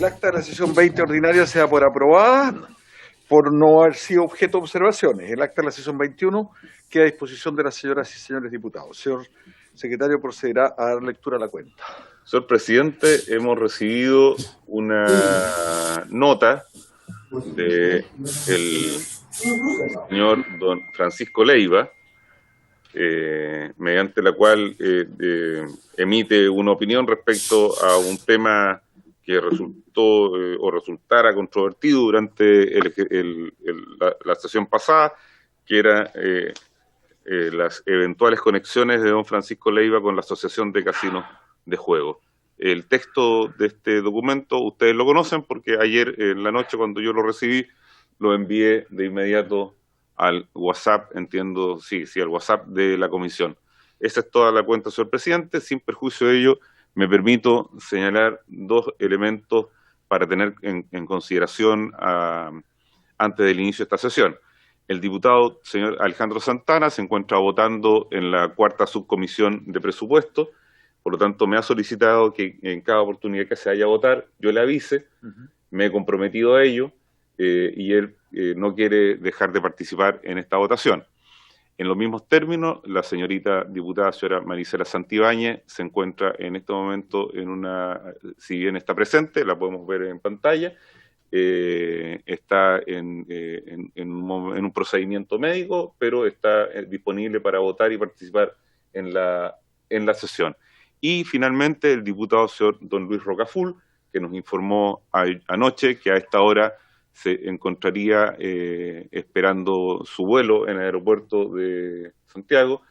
acta de la sesión 20 ordinaria sea por aprobada por no haber sido objeto de observaciones. El acta de la sesión 21 queda a disposición de las señoras y señores diputados. Señor secretario, procederá a dar lectura a la cuenta. Señor presidente, hemos recibido una nota del señor don Francisco Leiva, mediante la cual emite una opinión respecto a un tema que resultó o resultara controvertido durante la sesión pasada, que era las eventuales conexiones de don Francisco Leiva con la Asociación de Casinos de Juego. El texto de este documento ustedes lo conocen porque ayer en la noche, cuando yo lo recibí, lo envié de inmediato al WhatsApp, entiendo, sí, al WhatsApp de la comisión. Esa es toda la cuenta, señor presidente. Sin perjuicio de ello, me permito señalar dos elementos para tener en consideración antes del inicio de esta sesión. El diputado señor Alejandro Santana se encuentra votando en la cuarta subcomisión de presupuesto, por lo tanto me ha solicitado que en cada oportunidad que se vaya a votar yo le avise. Me he comprometido a ello y él no quiere dejar de participar en esta votación. En los mismos términos, la señorita diputada, señora Marisela Santibáñez, se encuentra en este momento en si bien está presente, la podemos ver en pantalla, está en un procedimiento médico, pero está disponible para votar y participar en la sesión. Y finalmente el diputado señor don Luis Rocaful, que nos informó anoche que a esta hora se encontraría esperando su vuelo en el aeropuerto de Santiago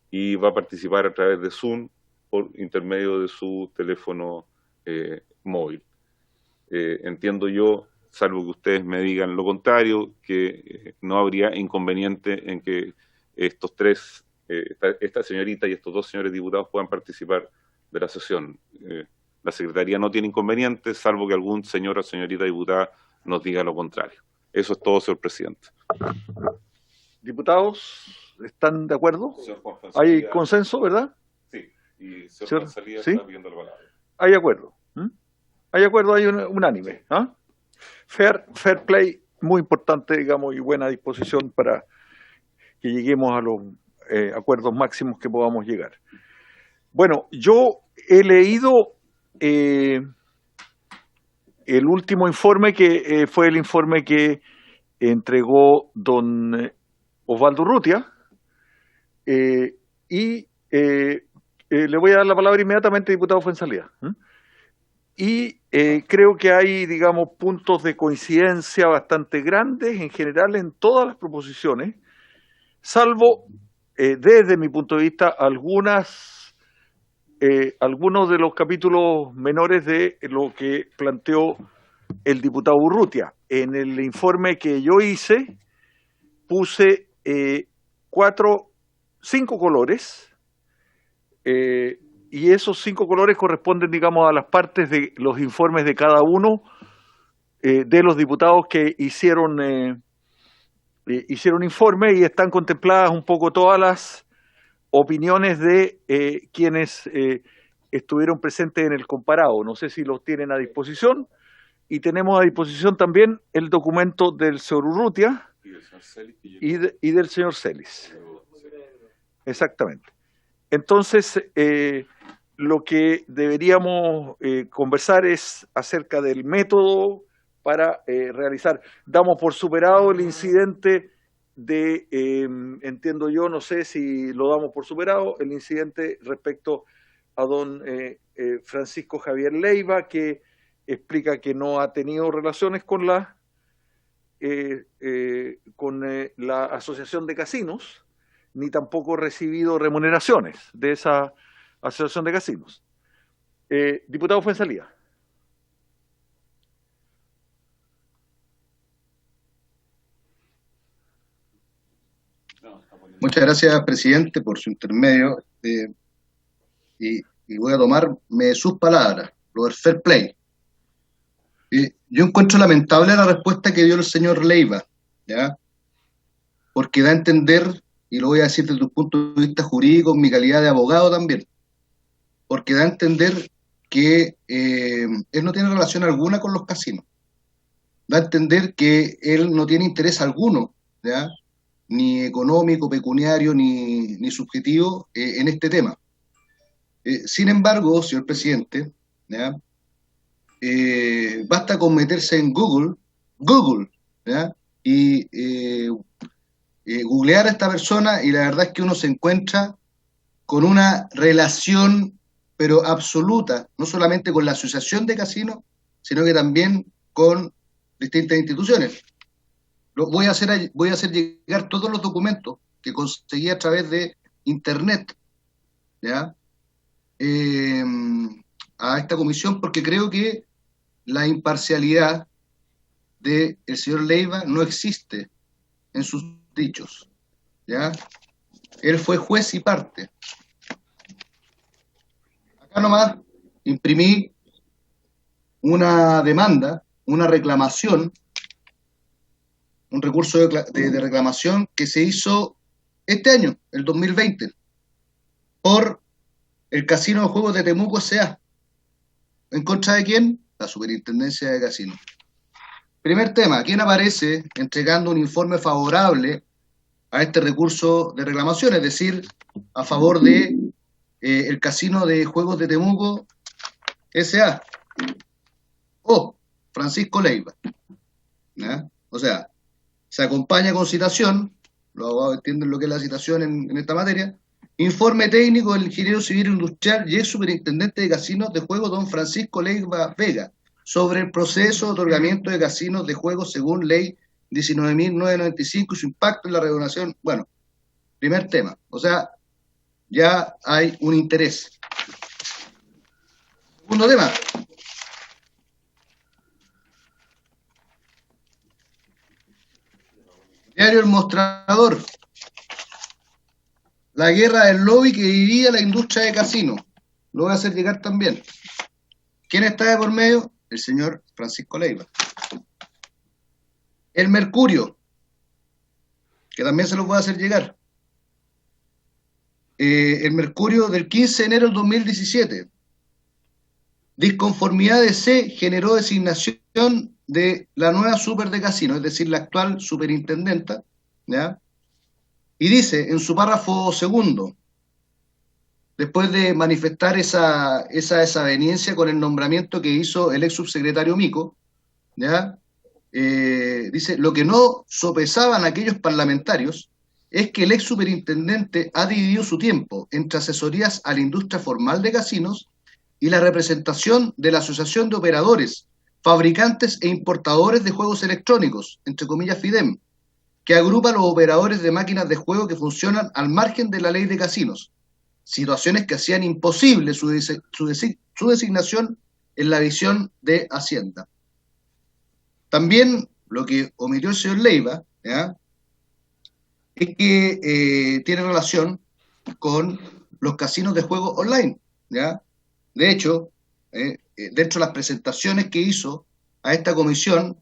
y va a participar a través de Zoom por intermedio de su teléfono móvil. Entiendo yo, salvo que ustedes me digan lo contrario, que no habría inconveniente en que estos tres, esta señorita y estos dos señores diputados puedan participar de la sesión. La Secretaría no tiene inconveniente, salvo que algún señor o señorita diputada nos diga lo contrario. Eso es todo, señor presidente. Diputados, ¿están de acuerdo? ¿Hay consenso, verdad? Sí, y señor Juan Salía ¿sí? está pidiendo la palabra. Hay acuerdo. Hay acuerdo, hay unánime. Fair play, muy importante, digamos, y buena disposición para que lleguemos a los acuerdos máximos que podamos llegar. Bueno, yo he leído el último informe, que fue el informe que entregó don Osvaldo Urrutia, y le voy a dar la palabra inmediatamente, diputado Fuenzalía. Y creo que hay, digamos, puntos de coincidencia bastante grandes en general en todas las proposiciones, salvo, desde mi punto de vista, algunos de los capítulos menores de lo que planteó el diputado Urrutia. En el informe que yo hice, puse 5 colores, y esos 5 colores corresponden, digamos, a las partes de los informes de cada uno de los diputados que hicieron informe, y están contempladas un poco todas las opiniones de quienes estuvieron presentes en el comparado. No sé si los tienen a disposición, y tenemos a disposición también el documento del señor Urrutia y del señor Celis. Exactamente. Entonces, lo que deberíamos conversar es acerca del método para realizar. Damos por superado el incidente de, entiendo yo, no sé si lo damos por superado, el incidente respecto a don Francisco Javier Leiva, que explica que no ha tenido relaciones con la Asociación de Casinos, ni tampoco recibido remuneraciones de esa Asociación de Casinos. Diputado Fuenzalía. Muchas gracias, presidente, por su intermedio. Y voy a tomarme sus palabras, lo del fair play. Yo encuentro lamentable la respuesta que dio el señor Leiva, ¿ya? Porque da a entender, y lo voy a decir desde un punto de vista jurídico, en mi calidad de abogado también, porque da a entender que él no tiene relación alguna con los casinos. Da a entender que él no tiene interés alguno, ¿ya? Ni económico, pecuniario, ni subjetivo en este tema. Sin embargo, señor presidente, ¿ya? Basta con meterse en Google, ¿ya? Y googlear a esta persona y la verdad es que uno se encuentra con una relación, pero absoluta, no solamente con la Asociación de Casinos, sino que también con distintas instituciones. Voy a hacer llegar todos los documentos que conseguí a través de Internet, ¿ya? A esta comisión, porque creo que la imparcialidad del señor Leiva no existe en sus dichos, ¿ya? Él fue juez y parte. Acá nomás imprimí una demanda, una reclamación, un recurso de reclamación que se hizo este año, el 2020, por el Casino de Juegos de Temuco S.A. ¿En contra de quién? La Superintendencia de Casinos. Primer tema, ¿quién aparece entregando un informe favorable a este recurso de reclamación? Es decir, a favor de el Casino de Juegos de Temuco S.A. o Francisco Leiva, ¿ya? O sea, se acompaña con citación, los abogados entienden lo que es la citación en esta materia, informe técnico del ingeniero civil industrial y ex superintendente de casinos de juegos don Francisco Leiva Vega sobre el proceso de otorgamiento de casinos de juegos según ley 19.995 y su impacto en la regulación. Bueno, primer tema, o sea, ya hay un interés. Segundo tema. Diario El Mostrador. La guerra del lobby que vivía la industria de casinos. Lo voy a hacer llegar también. ¿Quién está de por medio? El señor Francisco Leiva. El Mercurio, que también se lo voy a hacer llegar. El Mercurio del 15 de enero del 2017. Disconformidad de C generó designación de la nueva super de casino, es decir, la actual superintendenta, ¿ya? Y dice en su párrafo segundo, después de manifestar esa desaveniencia con el nombramiento que hizo el ex subsecretario Mico, ¿ya? Dice, lo que no sopesaban aquellos parlamentarios es que el ex superintendente ha dividido su tiempo entre asesorías a la industria formal de casinos y la representación de la Asociación de Operadores, Fabricantes e Importadores de Juegos Electrónicos, entre comillas FIDEM, que agrupa a los operadores de máquinas de juego que funcionan al margen de la ley de casinos, situaciones que hacían imposible su designación en la visión de Hacienda. También lo que omitió el señor Leiva, ¿ya?, es que tiene relación con los casinos de juego online, ¿ya? De hecho, dentro de las presentaciones que hizo a esta comisión,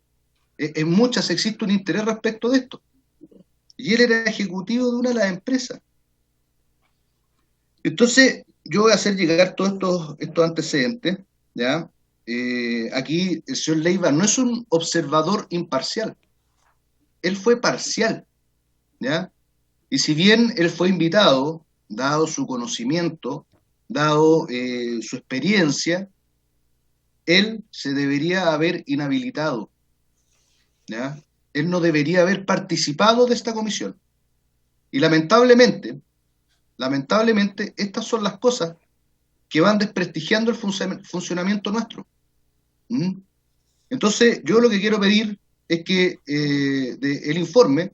en muchas existe un interés respecto de esto. Y él era ejecutivo de una de las empresas. Entonces, yo voy a hacer llegar todos estos antecedentes, ¿ya? Aquí el señor Leiva no es un observador imparcial. Él fue parcial, ¿ya? Y si bien él fue invitado, dado su conocimiento, dado su experiencia, él se debería haber inhabilitado, ¿ya? Él no debería haber participado de esta comisión. Y lamentablemente, estas son las cosas que van desprestigiando el funcionamiento nuestro. Entonces, yo lo que quiero pedir es que del informe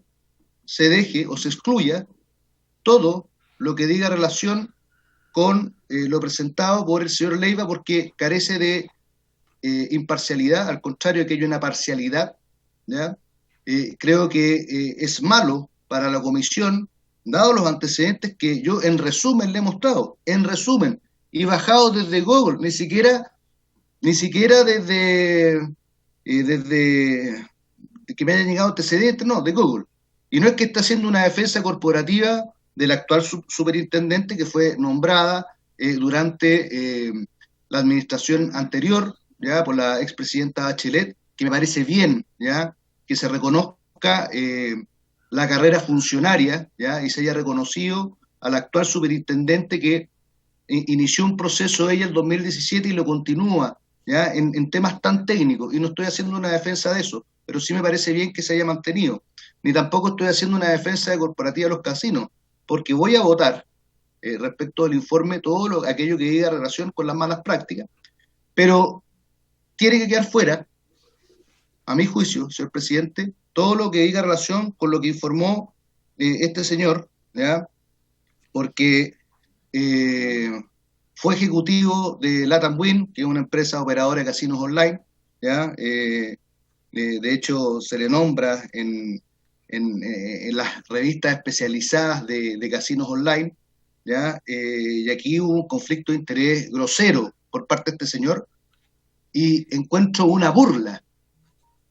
se deje o se excluya todo lo que diga relación con lo presentado por el señor Leiva, porque carece de imparcialidad, al contrario que hay una parcialidad, ¿ya? Creo que es malo para la comisión, dado los antecedentes que yo en resumen le he mostrado, en resumen, y bajado desde Google, ni siquiera desde que me hayan llegado antecedentes, no, de Google. Y no es que esté haciendo una defensa corporativa de la actual superintendente que fue nombrada durante la administración anterior, ya por la expresidenta Bachelet, que me parece bien, ya que se reconozca la carrera funcionaria, ya y se haya reconocido al actual superintendente que inició un proceso ella en el 2017 y lo continúa, ya en temas tan técnicos, y no estoy haciendo una defensa de eso, pero sí me parece bien que se haya mantenido. Ni tampoco estoy haciendo una defensa de corporativa de los casinos, porque voy a votar respecto del informe todo aquello que diga relación con las malas prácticas, pero tiene que quedar fuera, a mi juicio, señor presidente, todo lo que diga relación con lo que informó este señor, ¿ya? Porque fue ejecutivo de Latam Win, que es una empresa operadora de casinos online, ¿ya? De hecho, se le nombra en las revistas especializadas de casinos online, ¿ya? Y aquí hubo un conflicto de interés grosero por parte de este señor, y encuentro una burla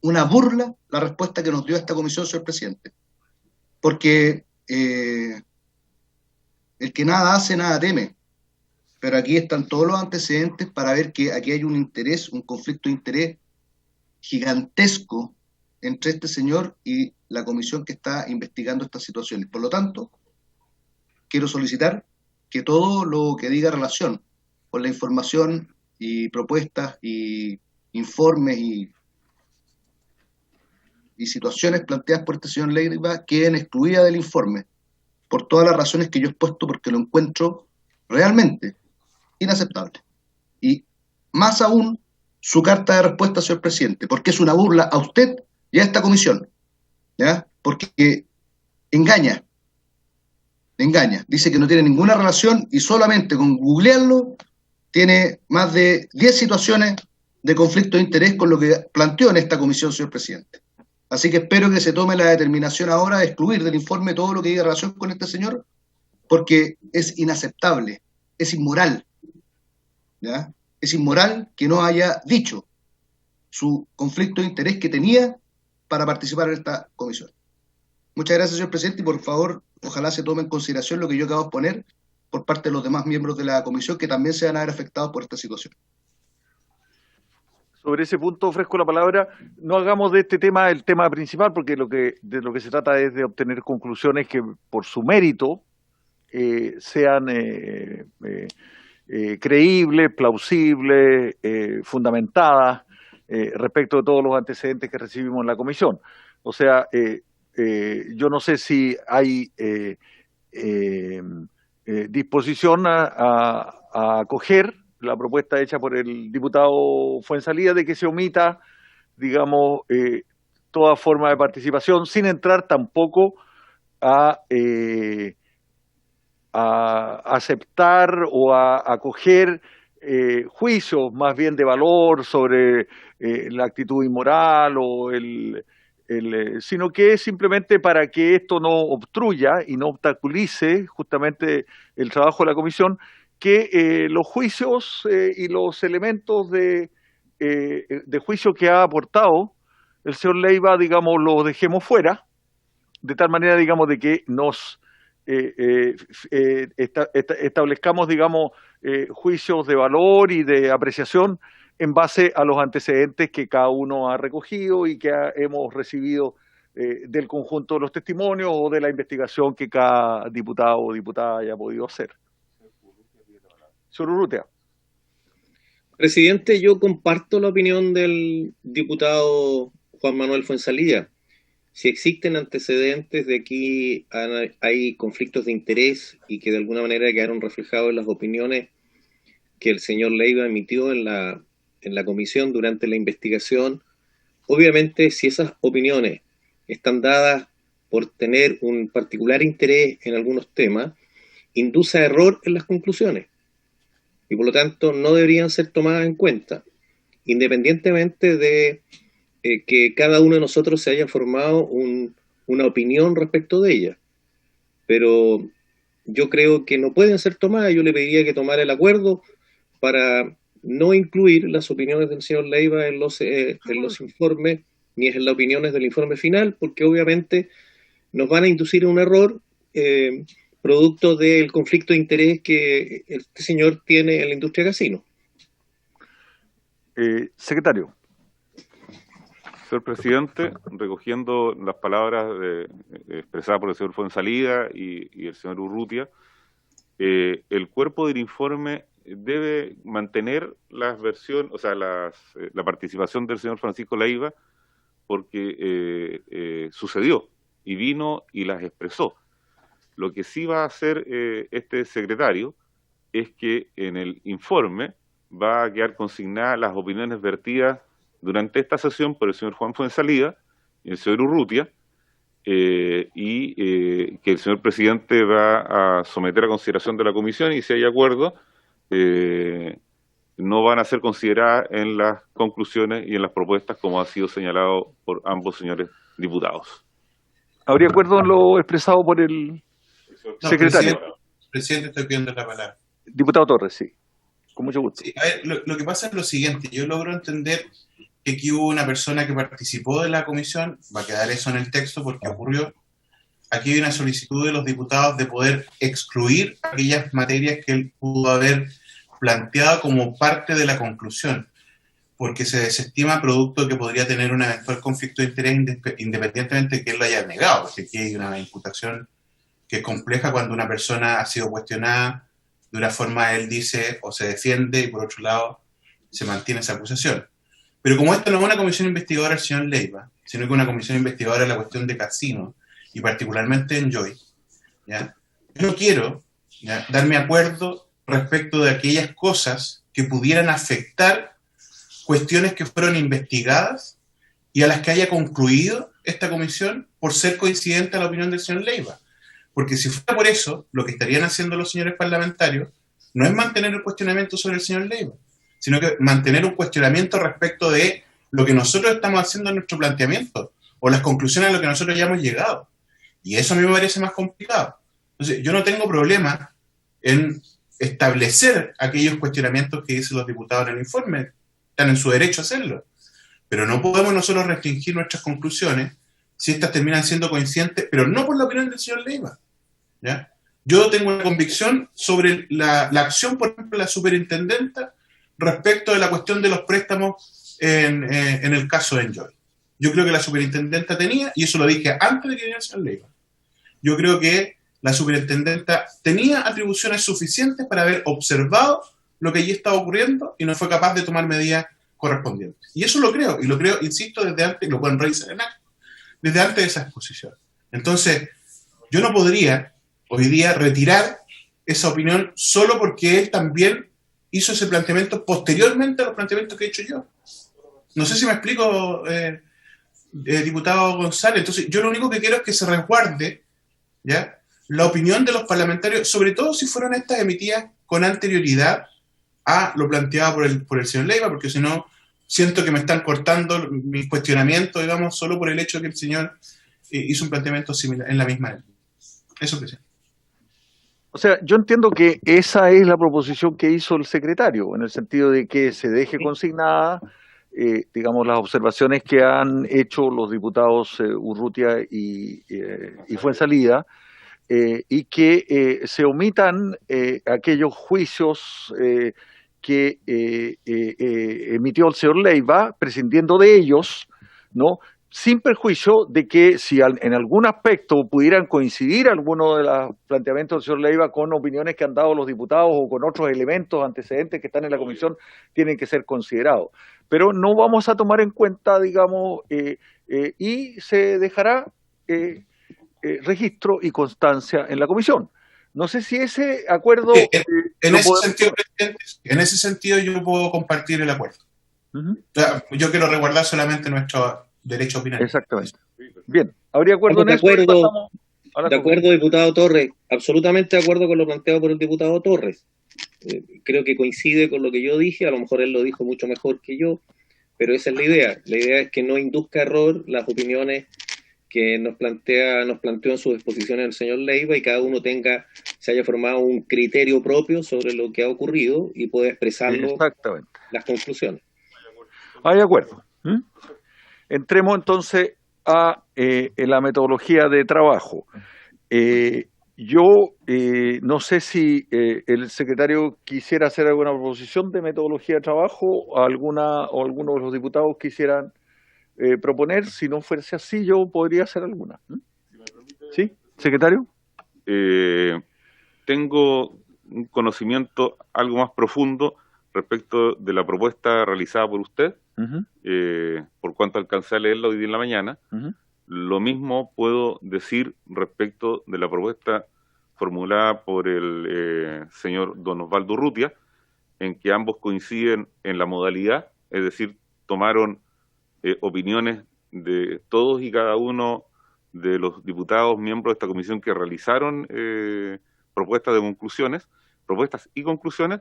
la respuesta que nos dio esta comisión, señor presidente, porque el que nada hace, nada teme, pero aquí están todos los antecedentes para ver que aquí hay un interés, un conflicto de interés gigantesco entre este señor y la comisión que está investigando estas situaciones. Por lo tanto, quiero solicitar que todo lo que diga relación con la información y propuestas y informes y situaciones planteadas por este señor Leiva queden excluidas del informe, por todas las razones que yo he expuesto, porque lo encuentro realmente inaceptable. Y más aún, su carta de respuesta, señor presidente, porque es una burla a usted y a esta comisión, ¿ya? Porque engaña, dice que no tiene ninguna relación y solamente con googlearlo tiene más de 10 situaciones de conflicto de interés con lo que planteó en esta comisión, señor presidente. Así que espero que se tome la determinación ahora de excluir del informe todo lo que diga relación con este señor, porque es inaceptable, es inmoral, ¿ya? Es inmoral que no haya dicho su conflicto de interés que tenía para participar en esta comisión. Muchas gracias, señor presidente, y por favor, ojalá se tome en consideración lo que yo acabo de exponer por parte de los demás miembros de la comisión que también se van a ver afectados por esta situación. Sobre ese punto ofrezco la palabra. No hagamos de este tema el tema principal, porque de lo que se trata es de obtener conclusiones que por su mérito sean creíbles, plausibles, fundamentadas respecto de todos los antecedentes que recibimos en la comisión. O sea, yo no sé si hay disposición a acoger la propuesta hecha por el diputado Fuenzalía de que se omita, digamos, toda forma de participación, sin entrar tampoco a aceptar o a acoger juicios más bien de valor sobre la actitud inmoral o sino que es simplemente para que esto no obstruya y no obstaculice justamente el trabajo de la comisión, que los juicios y los elementos de juicio que ha aportado el señor Leiva, digamos, los dejemos fuera, de tal manera, digamos, de que nos establezcamos, digamos, juicios de valor y de apreciación en base a los antecedentes que cada uno ha recogido y que hemos recibido del conjunto de los testimonios o de la investigación que cada diputado o diputada haya podido hacer. Señor Urrutia. Presidente, yo comparto la opinión del diputado Juan Manuel Fuenzalía. Si existen antecedentes de que hay conflictos de interés y que de alguna manera quedaron reflejados en las opiniones que el señor Leiva emitió en la comisión durante la investigación, obviamente si esas opiniones están dadas por tener un particular interés en algunos temas, induce a error en las conclusiones y por lo tanto no deberían ser tomadas en cuenta, independientemente de que cada uno de nosotros se haya formado una opinión respecto de ella. Pero yo creo que no pueden ser tomadas. Yo le pediría que tomara el acuerdo para no incluir las opiniones del señor Leiva en los informes, ni en las opiniones del informe final, porque obviamente nos van a inducir a un error producto del conflicto de interés que este señor tiene en la industria casino. Secretario. Señor presidente, recogiendo las palabras expresadas por el señor Fuenzalida y el señor Urrutia, el cuerpo del informe debe mantener las versiones, o sea, la participación del señor Francisco Leiva, porque sucedió y vino y las expresó. Lo que sí va a hacer este secretario es que en el informe va a quedar consignadas las opiniones vertidas durante esta sesión por el señor Juan Fuenzalida y el señor Urrutia, que el señor presidente va a someter a consideración de la comisión, y si hay acuerdo, no van a ser consideradas en las conclusiones y en las propuestas, como ha sido señalado por ambos señores diputados. ¿Habría acuerdo en lo expresado por el secretario? Presidente, estoy pidiendo la palabra. Diputado Torres, sí. Con mucho gusto. Sí, a ver, lo que pasa es lo siguiente. Yo logro entender que aquí hubo una persona que participó de la comisión, va a quedar eso en el texto porque ocurrió. Aquí hay una solicitud de los diputados de poder excluir aquellas materias que él pudo haber planteado como parte de la conclusión, porque se desestima producto que podría tener un eventual conflicto de interés independientemente de que él lo haya negado, porque aquí hay una imputación que es compleja cuando una persona ha sido cuestionada de una forma, él dice o se defiende, y por otro lado se mantiene esa acusación. Pero como esto no es una comisión investigadora del señor Leiva, sino que una comisión investigadora de la cuestión de Casino, y particularmente Enjoy, ¿ya? Yo no quiero, ¿ya?, darme acuerdo respecto de aquellas cosas que pudieran afectar cuestiones que fueron investigadas y a las que haya concluido esta comisión por ser coincidente a la opinión del señor Leiva. Porque si fuera por eso, lo que estarían haciendo los señores parlamentarios no es mantener el cuestionamiento sobre el señor Leiva, sino que mantener un cuestionamiento respecto de lo que nosotros estamos haciendo en nuestro planteamiento o las conclusiones a las que nosotros ya hemos llegado. Y eso a mí me parece más complicado. Entonces, yo no tengo problema en establecer aquellos cuestionamientos que dicen los diputados en el informe, están en su derecho a hacerlo, pero no podemos nosotros restringir nuestras conclusiones si estas terminan siendo coincidentes, pero no por la opinión del señor Leiva, ¿ya? Yo tengo una convicción sobre la acción, por ejemplo, de la superintendenta respecto de la cuestión de los préstamos en el caso de Enjoy. Yo creo que la superintendenta tenía, y eso lo dije antes de que viniera el señor Leiva, yo creo que la superintendenta tenía atribuciones suficientes para haber observado lo que allí estaba ocurriendo y no fue capaz de tomar medidas correspondientes. Y eso lo creo, insisto, desde antes, lo pueden revisar en acto, desde antes de esa exposición. Entonces, yo no podría hoy día retirar esa opinión solo porque él también hizo ese planteamiento posteriormente a los planteamientos que he hecho yo. No sé si me explico, diputado González. Entonces, yo lo único que quiero es que se resguarde, ¿ya?, la opinión de los parlamentarios, sobre todo si fueron estas emitidas con anterioridad a lo planteado por el señor Leiva, porque si no, siento que me están cortando mis cuestionamientos, digamos, solo por el hecho de que el señor hizo un planteamiento similar en la misma línea. Eso que sí. O sea, yo entiendo que esa es la proposición que hizo el secretario, en el sentido de que se deje consignada, digamos, las observaciones que han hecho los diputados Urrutia y Fuenzalida, y que se omitan aquellos juicios que emitió el señor Leiva, prescindiendo de ellos, ¿no?, sin perjuicio de que si en algún aspecto pudieran coincidir algunos de los planteamientos del señor Leiva con opiniones que han dado los diputados o con otros elementos antecedentes que están en la comisión, tienen que ser considerados. Pero no vamos a tomar en cuenta, digamos, y se dejará registro y constancia en la comisión. No sé si ese acuerdo... en ese sentido yo puedo compartir el acuerdo. O sea, yo quiero resguardar solamente nuestro derecho a opinar. Exactamente. Bien, ¿habría acuerdo en eso? De acuerdo, diputado Torres, absolutamente de acuerdo con lo planteado por el diputado Torres. Creo que coincide con lo que yo dije, a lo mejor él lo dijo mucho mejor que yo, pero esa es la idea. La idea es que no induzca error las opiniones que nos planteó en sus exposiciones el señor Leiva, y cada uno se haya formado un criterio propio sobre lo que ha ocurrido y pueda expresarlo, las conclusiones. Hay acuerdo. Entremos entonces a la metodología de trabajo. Yo no sé si el secretario quisiera hacer alguna proposición de metodología de trabajo, o alguno de los diputados quisieran proponer. Si no fuese así, yo podría hacer alguna. ¿Sí, secretario? Tengo un conocimiento algo más profundo respecto de la propuesta realizada por usted, por cuanto alcancé a leerla hoy día en la mañana. Lo mismo puedo decir respecto de la propuesta formulada por el señor don Osvaldo Urrutia, en que ambos coinciden en la modalidad, es decir, tomaron opiniones de todos y cada uno de los diputados miembros de esta comisión que realizaron propuestas y conclusiones,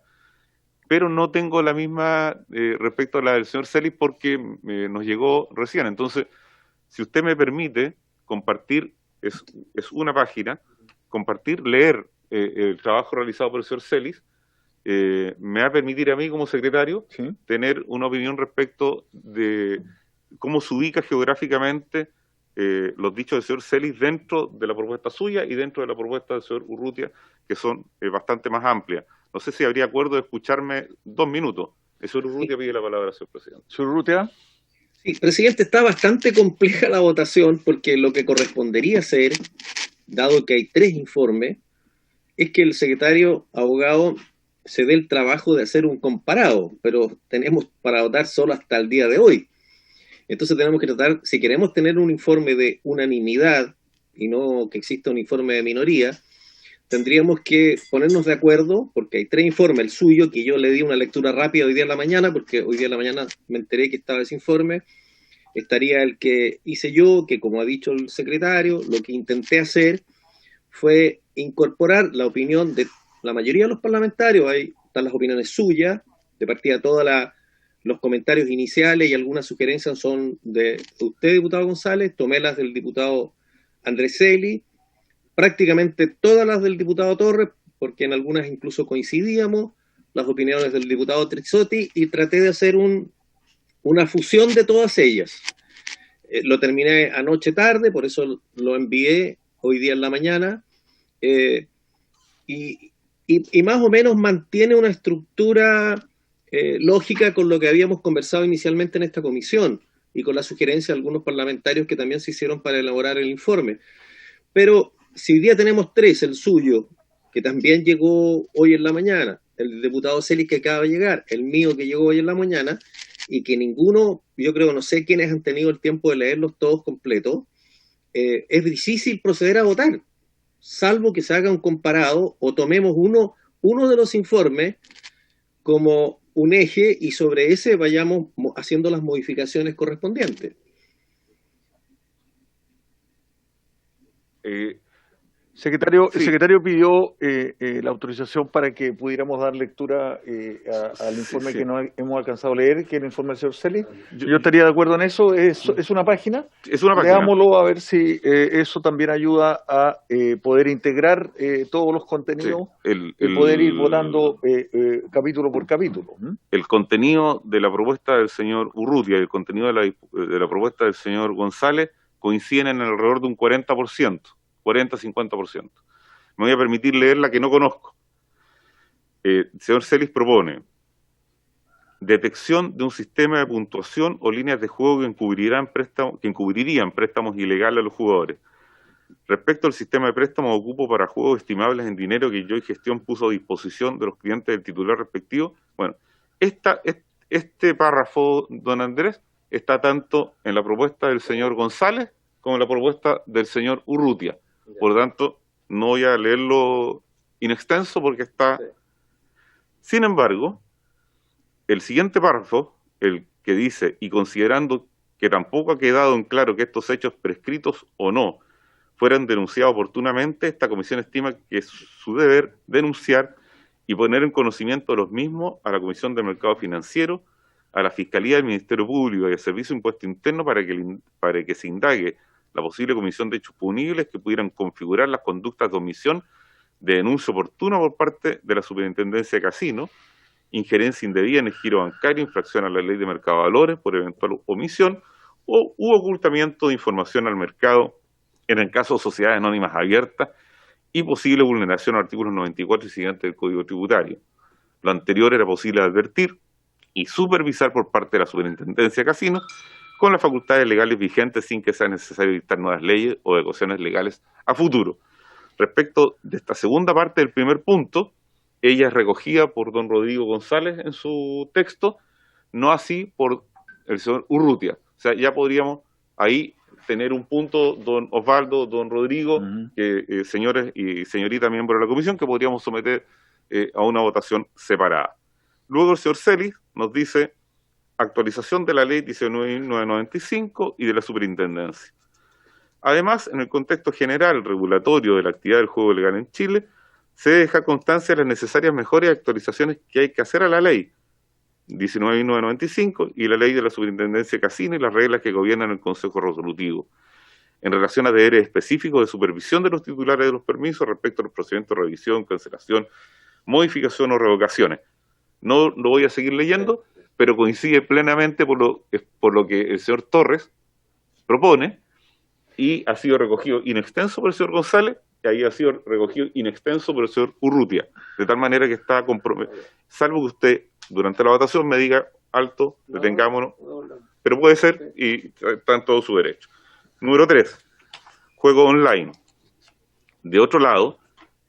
pero no tengo la misma respecto a la del señor Celis porque nos llegó recién. Entonces, si usted me permite compartir, es una página, leer el trabajo realizado por el señor Celis, me va a permitir a mí como secretario tener una opinión respecto de cómo se ubica geográficamente los dichos del señor Celis dentro de la propuesta suya y dentro de la propuesta del señor Urrutia, que son bastante más amplias. No sé si habría acuerdo de escucharme 2 minutos. El señor Urrutia pide la palabra, señor presidente. Señor Urrutia. Sí, presidente, está bastante compleja la votación porque lo que correspondería hacer, dado que hay 3 informes, es que el secretario abogado se dé el trabajo de hacer un comparado, pero tenemos para votar solo hasta el día de hoy. Entonces tenemos que tratar, si queremos tener un informe de unanimidad y no que exista un informe de minoría, tendríamos que ponernos de acuerdo, porque hay 3 informes, el suyo, que yo le di una lectura rápida hoy día en la mañana, porque hoy día en la mañana me enteré que estaba ese informe. Estaría el que hice yo, que como ha dicho el secretario, lo que intenté hacer fue incorporar la opinión de la mayoría de los parlamentarios. Ahí están las opiniones suyas, de partida todos los comentarios iniciales y algunas sugerencias son de usted, diputado González, tomé las del diputado Andrés Celis, prácticamente todas las del diputado Torres, porque en algunas incluso coincidíamos, las opiniones del diputado Trizzotti, y traté de hacer una fusión de todas ellas. Lo terminé anoche tarde, por eso lo envié hoy día en la mañana, y más o menos mantiene una estructura lógica con lo que habíamos conversado inicialmente en esta comisión y con la sugerencia de algunos parlamentarios que también se hicieron para elaborar el informe. Pero si hoy día tenemos 3, el suyo, que también llegó hoy en la mañana, el diputado Celis que acaba de llegar, el mío que llegó hoy en la mañana, y que ninguno, yo creo, no sé quiénes han tenido el tiempo de leerlos todos completos, es difícil proceder a votar, salvo que se haga un comparado o tomemos uno de los informes como un eje y sobre ese vayamos haciendo las modificaciones correspondientes. Secretario, Sí. El secretario pidió la autorización para que pudiéramos dar lectura al informe que no hemos alcanzado a leer, que es el informe del señor Celis. Yo estaría de acuerdo en eso. Es una página. Es una página. Leámoslo a ver si eso también ayuda a poder integrar todos los contenidos y poder ir votando capítulo por capítulo. El contenido de la propuesta del señor Urrutia y el contenido de la propuesta del señor González coinciden en alrededor de un 40%. 40-50%. Me voy a permitir leer la que no conozco. El señor Celis propone detección de un sistema de puntuación o líneas de juego que encubrirían préstamos ilegales a los jugadores. Respecto al sistema de préstamos, ocupo para juegos estimables en dinero que yo y gestión puso a disposición de los clientes del titular respectivo. Bueno, este párrafo, don Andrés, está tanto en la propuesta del señor González como en la propuesta del señor Urrutia. Por lo tanto, no voy a leerlo in extenso porque está... Sin embargo, el siguiente párrafo, el que dice, y considerando que tampoco ha quedado en claro que estos hechos prescritos o no fueran denunciados oportunamente, esta comisión estima que es su deber denunciar y poner en conocimiento de los mismos a la Comisión de Mercado Financiero, a la Fiscalía del Ministerio Público y al Servicio de Impuesto Interno para que se indague la posible comisión de hechos punibles que pudieran configurar las conductas de omisión de denuncia oportuna por parte de la Superintendencia de Casinos, injerencia indebida en el giro bancario, infracción a la ley de mercado de valores por eventual omisión u ocultamiento de información al mercado en el caso de sociedades anónimas abiertas y posible vulneración a artículos 94 y siguientes del Código Tributario. Lo anterior era posible advertir y supervisar por parte de la Superintendencia de Casinos con las facultades legales vigentes sin que sea necesario dictar nuevas leyes o adecuaciones legales a futuro. Respecto de esta segunda parte del primer punto, ella es recogida por don Rodrigo González en su texto, no así por el señor Urrutia. O sea, ya podríamos ahí tener un punto, don Osvaldo, don Rodrigo, señores y señorita miembros de la comisión, que podríamos someter a una votación separada. Luego el señor Celis nos dice actualización de la ley 19.995 y de la superintendencia. Además, en el contexto general regulatorio de la actividad del juego legal en Chile, se deja constancia de las necesarias mejoras y actualizaciones que hay que hacer a la ley 19.995 y la ley de la superintendencia de casino y las reglas que gobiernan el Consejo Resolutivo en relación a deberes específicos de supervisión de los titulares de los permisos respecto a los procedimientos de revisión, cancelación, modificación o revocaciones. No lo voy a seguir leyendo, pero coincide plenamente por lo que el señor Torres propone y ha sido recogido in extenso por el señor González y ahí ha sido recogido in extenso por el señor Urrutia, de tal manera que está comprometido, salvo que usted durante la votación me diga alto, detengámonos, pero puede ser y está en todo su derecho. Número 3, juego online. De otro lado,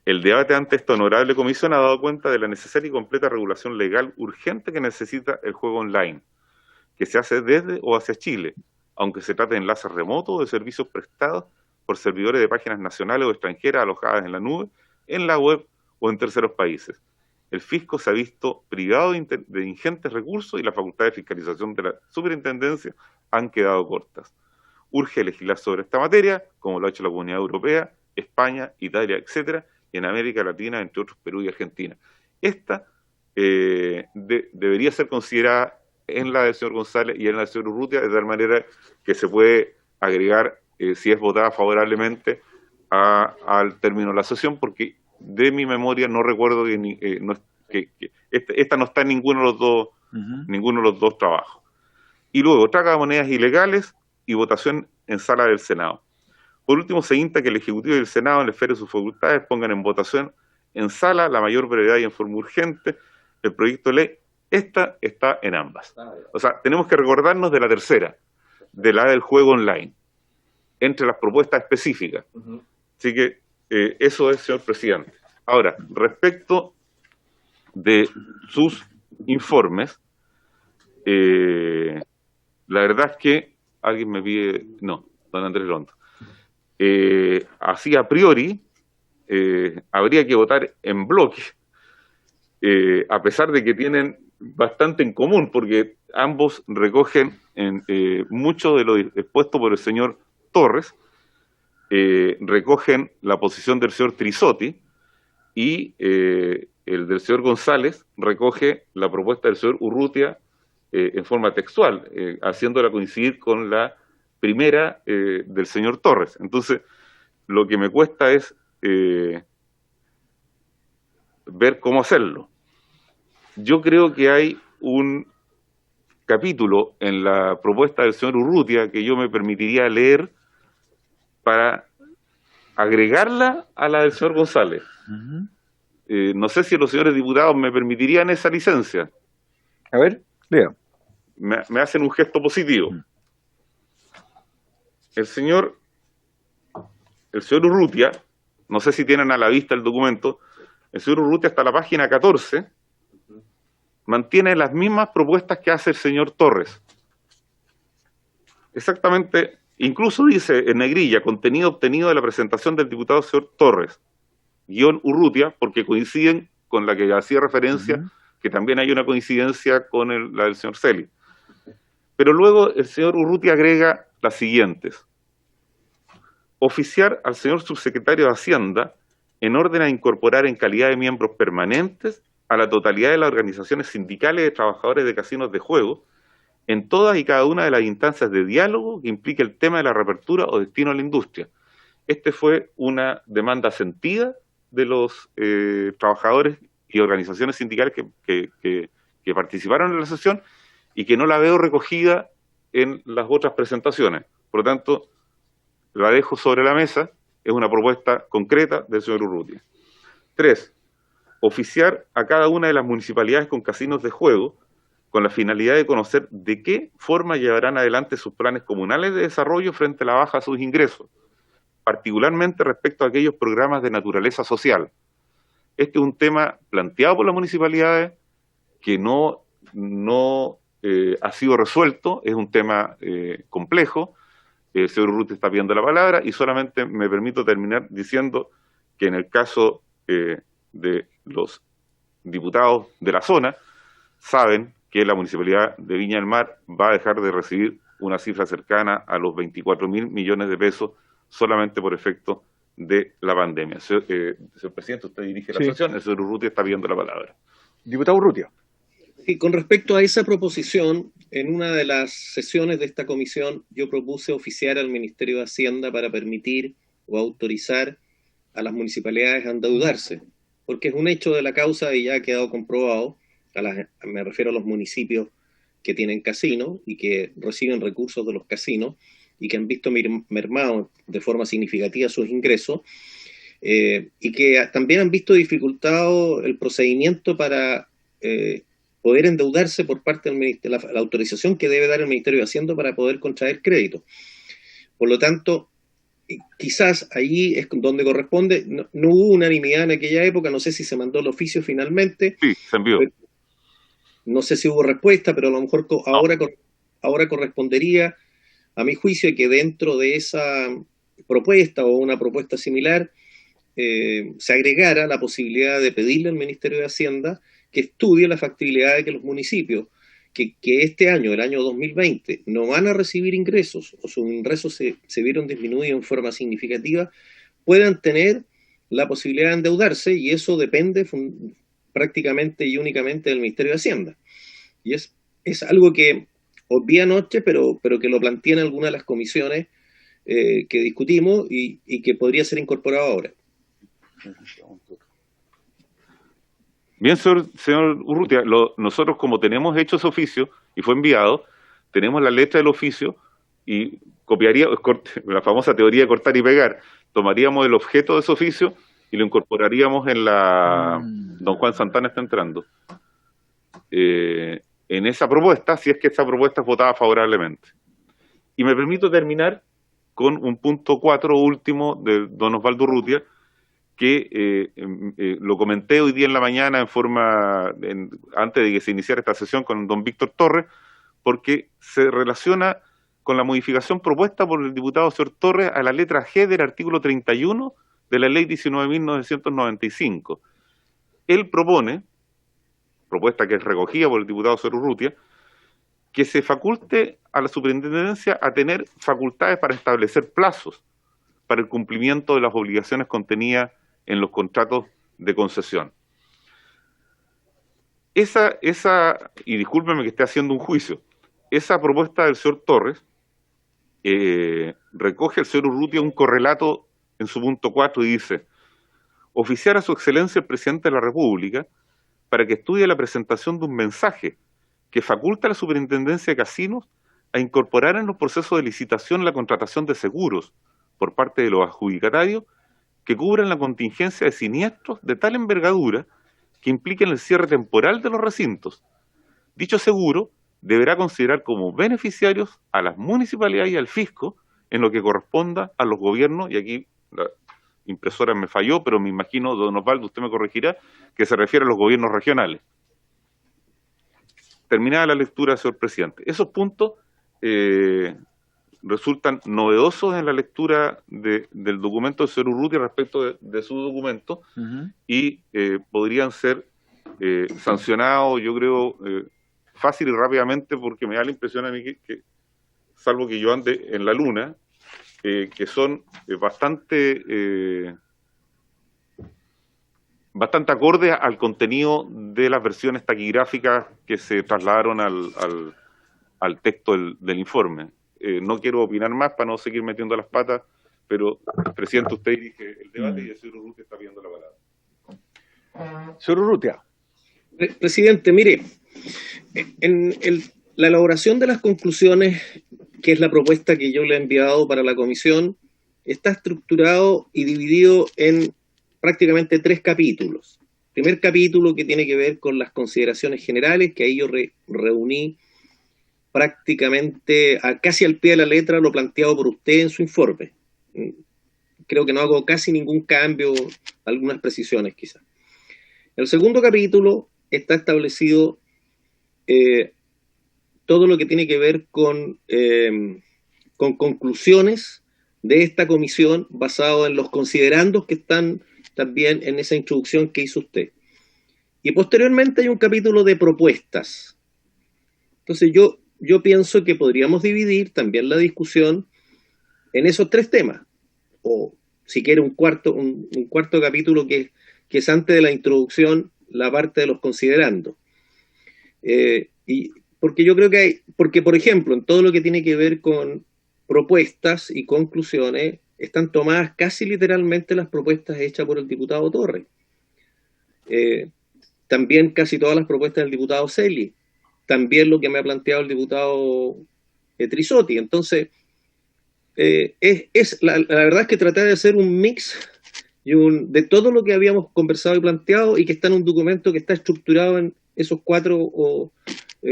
el debate ante esta honorable comisión ha dado cuenta de la necesaria y completa regulación legal urgente que necesita el juego online, que se hace desde o hacia Chile, aunque se trate de enlaces remotos o de servicios prestados por servidores de páginas nacionales o extranjeras alojadas en la nube, en la web o en terceros países. El fisco se ha visto privado de ingentes recursos y las facultades de fiscalización de la superintendencia han quedado cortas. Urge legislar sobre esta materia, como lo ha hecho la Comunidad Europea, España, Italia, etcétera, y en América Latina, entre otros Perú y Argentina. Esta debería ser considerada en la del señor González y en la del señor Urrutia, de tal manera que se puede agregar, si es votada favorablemente, al término de la sesión, porque de mi memoria no recuerdo que esta no está en ninguno de los dos trabajos. Y luego, tragamonedas ilegales y votación en sala del Senado. Por último, se insta que el Ejecutivo y el Senado, en la esfera de sus facultades, pongan en votación en sala, la mayor brevedad y en forma urgente, el proyecto de ley. Esta está en ambas. O sea, tenemos que recordarnos de la tercera, de la del juego online, entre las propuestas específicas. Así que eso es, señor presidente. Ahora, respecto de sus informes, la verdad es que alguien me pide... No, don Andrés Londo. Así a priori, habría que votar en bloque, a pesar de que tienen bastante en común, porque ambos recogen mucho de lo expuesto por el señor Torres, recogen la posición del señor Trisotti y el del señor González recoge la propuesta del señor Urrutia en forma textual, haciéndola coincidir con la primera del señor Torres. Entonces, lo que me cuesta es ver cómo hacerlo. Yo creo que hay un capítulo en la propuesta del señor Urrutia que yo me permitiría leer para agregarla a la del señor González. No sé si los señores diputados me permitirían esa licencia. A ver, lea. Me hacen un gesto positivo. El señor Urrutia, no sé si tienen a la vista el documento, el señor Urrutia hasta la página 14 mantiene las mismas propuestas que hace el señor Torres. Exactamente, incluso dice en negrilla, contenido obtenido de la presentación del diputado señor Torres, guión Urrutia, porque coinciden con la que hacía referencia, que también hay una coincidencia con la del señor Celis. Pero luego el señor Urrutia agrega las siguientes. Oficiar al señor subsecretario de Hacienda en orden a incorporar en calidad de miembros permanentes a la totalidad de las organizaciones sindicales de trabajadores de casinos de juego en todas y cada una de las instancias de diálogo que implique el tema de la reapertura o destino a la industria. Este fue una demanda sentida de los trabajadores y organizaciones sindicales que participaron en la sesión y que no la veo recogida en las otras presentaciones. Por lo tanto, la dejo sobre la mesa Es una propuesta concreta del señor Urrutia. 3. Oficiar a cada una de las municipalidades con casinos de juego con la finalidad de conocer de qué forma llevarán adelante sus planes comunales de desarrollo frente a la baja de sus ingresos, particularmente respecto a aquellos programas de naturaleza social. Este es un tema planteado por las municipalidades que no ha sido resuelto, es un tema complejo. El señor Urrutia está pidiendo la palabra y solamente me permito terminar diciendo que en el caso de los diputados de la zona, saben que la Municipalidad de Viña del Mar va a dejar de recibir una cifra cercana a los 24.000 millones de pesos solamente por efecto de la pandemia. Señor presidente, usted dirige la sesión, el señor Urrutia está pidiendo la palabra. Diputado Urrutia. Y con respecto a esa proposición, en una de las sesiones de esta comisión yo propuse oficiar al Ministerio de Hacienda para permitir o autorizar a las municipalidades a endeudarse, porque es un hecho de la causa y ya ha quedado comprobado, me refiero a los municipios que tienen casinos y que reciben recursos de los casinos y que han visto mermados de forma significativa sus ingresos, y que también han visto dificultado el procedimiento para poder endeudarse por parte del Ministerio, la autorización que debe dar el Ministerio de Hacienda para poder contraer crédito. Por lo tanto, quizás ahí es donde corresponde. No hubo unanimidad en aquella época, no sé si se mandó el oficio finalmente. Sí, se envió. No sé si hubo respuesta, pero a lo mejor ahora correspondería, a mi juicio, que dentro de esa propuesta o una propuesta similar se agregara la posibilidad de pedirle al Ministerio de Hacienda que estudie la factibilidad de que los municipios que este año, el año 2020, no van a recibir ingresos o sus ingresos se vieron disminuidos en forma significativa, puedan tener la posibilidad de endeudarse, y eso depende prácticamente y únicamente del Ministerio de Hacienda. Y es algo que obvié anoche, pero que lo planteé en alguna de las comisiones que discutimos y que podría ser incorporado ahora. Bien, señor Urrutia, nosotros como tenemos hecho ese oficio y fue enviado, tenemos la letra del oficio y la famosa teoría de cortar y pegar, tomaríamos el objeto de ese oficio y lo incorporaríamos en la... Don Juan Santana está entrando. En esa propuesta, si es que esa propuesta es votada favorablemente. Y me permito terminar con un punto 4 último de don Osvaldo Urrutia, que lo comenté hoy día en la mañana antes de que se iniciara esta sesión con don Víctor Torres, porque se relaciona con la modificación propuesta por el diputado señor Torres a la letra G del artículo 31 de la ley 19.995. Él propone, propuesta que es recogida por el diputado señor Urrutia, que se faculte a la superintendencia a tener facultades para establecer plazos para el cumplimiento de las obligaciones contenidas en los contratos de concesión. Y discúlpeme que esté haciendo un juicio, esa propuesta del señor Torres recoge el señor Urrutia un correlato en su punto 4 y dice: oficiar a su excelencia el presidente de la República para que estudie la presentación de un mensaje que faculta a la superintendencia de casinos a incorporar en los procesos de licitación la contratación de seguros por parte de los adjudicatarios que cubran la contingencia de siniestros de tal envergadura que impliquen el cierre temporal de los recintos. Dicho seguro deberá considerar como beneficiarios a las municipalidades y al fisco en lo que corresponda a los gobiernos, y aquí la impresora me falló, pero me imagino, don Osvaldo, usted me corregirá, que se refiere a los gobiernos regionales. Terminada la lectura, señor presidente. Esos puntos resultan novedosos en la lectura del documento del señor Urrutia respecto de su documento, y podrían ser sancionados, yo creo, fácil y rápidamente, porque me da la impresión a mí que salvo que yo ande en la luna, que son bastante acordes al contenido de las versiones taquigráficas que se trasladaron al texto del informe. No quiero opinar más para no seguir metiendo las patas, pero, presidente, usted dirige el debate y el señor Urrutia está pidiendo la palabra. Señor Urrutia. Presidente, mire, en la elaboración de las conclusiones, que es la propuesta que yo le he enviado para la comisión, está estructurado y dividido en prácticamente 3 capítulos. Primer capítulo, que tiene que ver con las consideraciones generales, que ahí yo reuní prácticamente casi al pie de la letra lo planteado por usted en su informe. Creo que no hago casi ningún cambio, algunas precisiones quizás. En el segundo capítulo está establecido todo lo que tiene que ver con conclusiones de esta comisión basado en los considerandos que están también en esa introducción que hizo usted. Y posteriormente hay un capítulo de propuestas. Entonces yo pienso que podríamos dividir también la discusión en esos 3 temas, o si quiere un cuarto capítulo que es antes de la introducción, la parte de los considerandos. Y porque yo creo que porque por ejemplo, en todo lo que tiene que ver con propuestas y conclusiones, están tomadas casi literalmente las propuestas hechas por el diputado Torres. También casi todas las propuestas del diputado Celi. También lo que me ha planteado el diputado Trisotti. Entonces, la verdad es que traté de hacer un mix de todo lo que habíamos conversado y planteado, y que está en un documento que está estructurado en esos 4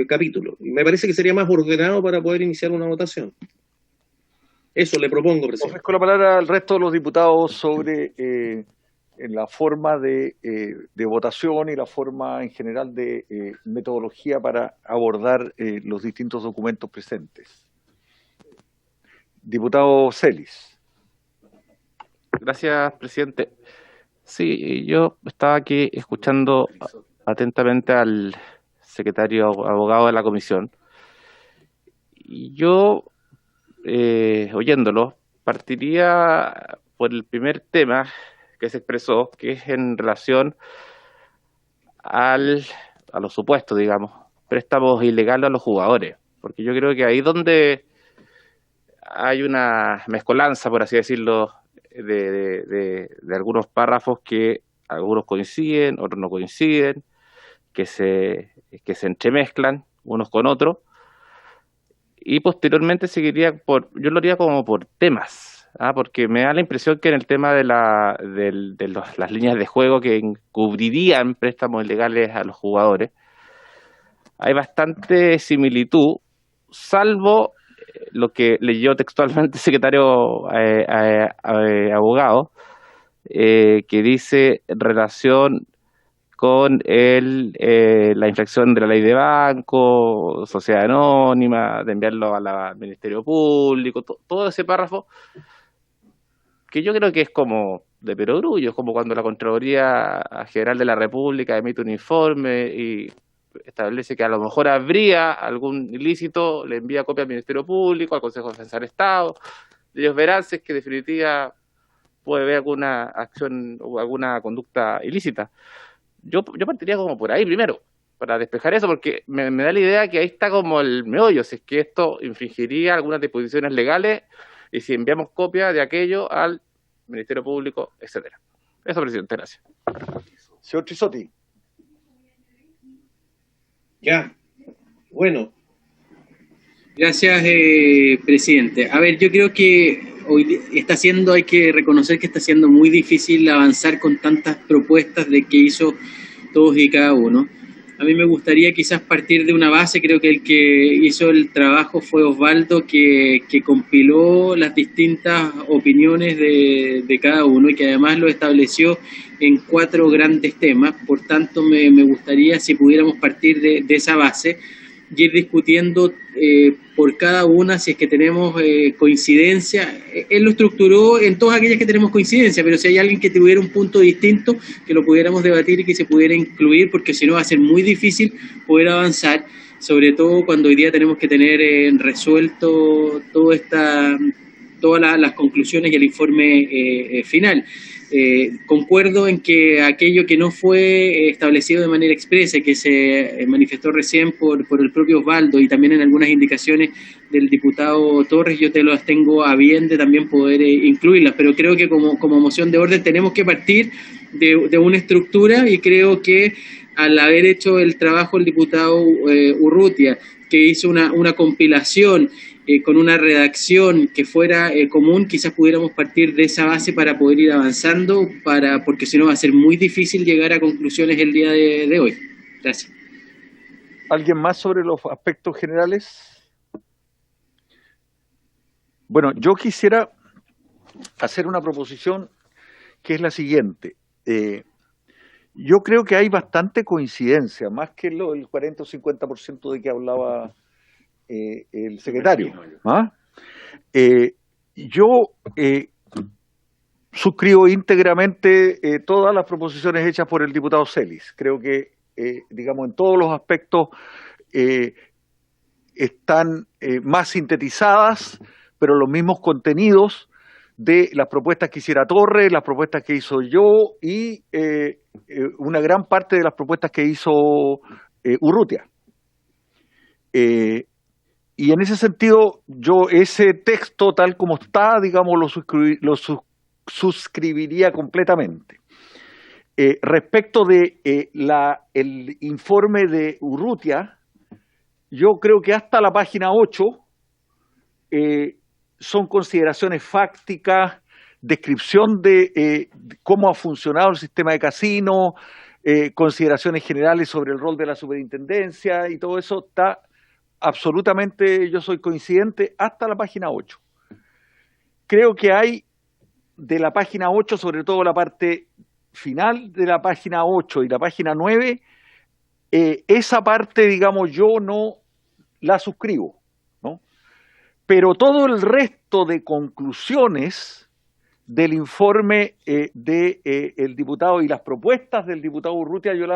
capítulos. Y me parece que sería más ordenado para poder iniciar una votación. Eso le propongo, presidente. Ofrezco la palabra al resto de los diputados sobre la forma de votación y la forma en general de metodología para abordar los distintos documentos presentes. Diputado Celis. Gracias, presidente. Sí, yo estaba aquí escuchando atentamente al secretario abogado de la comisión, y yo, oyéndolo, partiría por el primer tema que se expresó, que es en relación a los supuestos, digamos, préstamos ilegales a los jugadores, porque yo creo que ahí donde hay una mezcolanza, por así decirlo, de algunos párrafos que algunos coinciden, otros no coinciden, que se entremezclan unos con otros, y posteriormente yo lo haría como por temas, porque me da la impresión que en el tema de las líneas de juego que encubrirían préstamos ilegales a los jugadores, hay bastante similitud, salvo lo que leyó textualmente el secretario abogado, que dice relación con la infracción de la ley de banco, sociedad anónima, de enviarlo al Ministerio Público, todo ese párrafo, que yo creo que es como de perogrullo, es como cuando la Contraloría General de la República emite un informe y establece que a lo mejor habría algún ilícito, le envía copia al Ministerio Público, al Consejo de Defensa del Estado, ellos verán si es que en definitiva puede haber alguna acción o alguna conducta ilícita. Yo partiría como por ahí primero, para despejar eso, porque me da la idea que ahí está como el meollo, si es que esto infringiría algunas disposiciones legales y si enviamos copia de aquello al Ministerio Público, etcétera. Eso, presidente, gracias. Señor Trisotti. Ya, bueno. Gracias, presidente. A ver, yo creo que hoy hay que reconocer que está siendo muy difícil avanzar con tantas propuestas de que hizo todos y cada uno. A mí me gustaría quizás partir de una base. Creo que el que hizo el trabajo fue Osvaldo, que compiló las distintas opiniones de cada uno y que además lo estableció en 4 grandes temas. Por tanto, me gustaría, si pudiéramos partir de esa base y ir discutiendo por cada una, si es que tenemos coincidencia. Él lo estructuró en todas aquellas que tenemos coincidencia, pero si hay alguien que tuviera un punto distinto, que lo pudiéramos debatir y que se pudiera incluir, porque si no va a ser muy difícil poder avanzar, sobre todo cuando hoy día tenemos que tener resuelto todas las conclusiones y el informe final. Concuerdo en que aquello que no fue establecido de manera expresa, que se manifestó recién por el propio Osvaldo y también en algunas indicaciones del diputado Torres, yo te las tengo a bien de también poder incluirlas, pero creo que como moción de orden tenemos que partir de una estructura, y creo que al haber hecho el trabajo el diputado Urrutia, que hizo una compilación con una redacción que fuera común, quizás pudiéramos partir de esa base para poder ir avanzando, porque si no va a ser muy difícil llegar a conclusiones el día de hoy. Gracias. ¿Alguien más sobre los aspectos generales? Bueno, yo quisiera hacer una proposición que es la siguiente. Yo creo que hay bastante coincidencia, más que el 40 o 50% de que hablaba el secretario. ¿Ah? Yo suscribo íntegramente todas las proposiciones hechas por el diputado Celis. Creo que, digamos, en todos los aspectos están más sintetizadas, pero los mismos contenidos de las propuestas que hiciera Torres, las propuestas que hizo yo y una gran parte de las propuestas que hizo Urrutia. Y en ese sentido, yo ese texto tal como está, digamos, lo suscribiría completamente. Respecto de el informe de Urrutia, yo creo que hasta la página 8 son consideraciones fácticas, descripción de cómo ha funcionado el sistema de casino, consideraciones generales sobre el rol de la superintendencia y todo eso está absolutamente, yo soy coincidente hasta la página 8. Creo que hay de la página 8, sobre todo la parte final de la página 8 y la página 9, esa parte, digamos, yo no la suscribo, ¿no? Pero todo el resto de conclusiones del informe del diputado y las propuestas del diputado Urrutia yo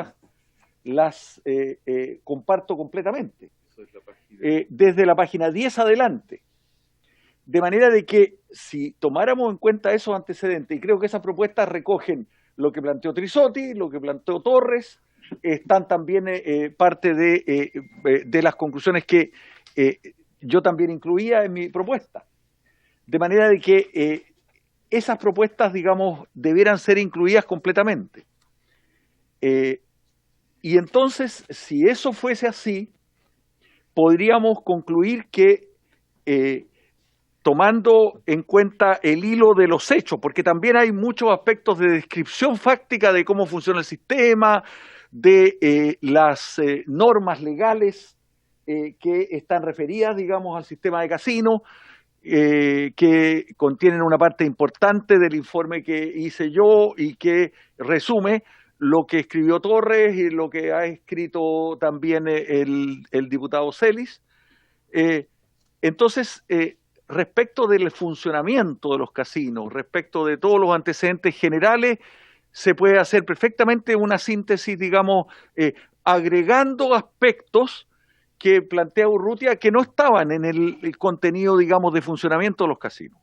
las comparto completamente. Desde la página 10 adelante. De manera de que si tomáramos en cuenta esos antecedentes, y creo que esas propuestas recogen lo que planteó Trisotti, lo que planteó Torres, están también parte de las conclusiones que yo también incluía en mi propuesta. De manera de que esas propuestas, digamos, debieran ser incluidas completamente. Y entonces, si eso fuese así, podríamos concluir que tomando en cuenta el hilo de los hechos, porque también hay muchos aspectos de descripción fáctica de cómo funciona el sistema, de las normas legales que están referidas, digamos, al sistema de casino, que contienen una parte importante del informe que hice yo y que resume lo que escribió Torres y lo que ha escrito también el diputado Celis. Entonces, respecto del funcionamiento de los casinos, respecto de todos los antecedentes generales, se puede hacer perfectamente una síntesis, digamos, agregando aspectos que plantea Urrutia que no estaban en el contenido, digamos, de funcionamiento de los casinos.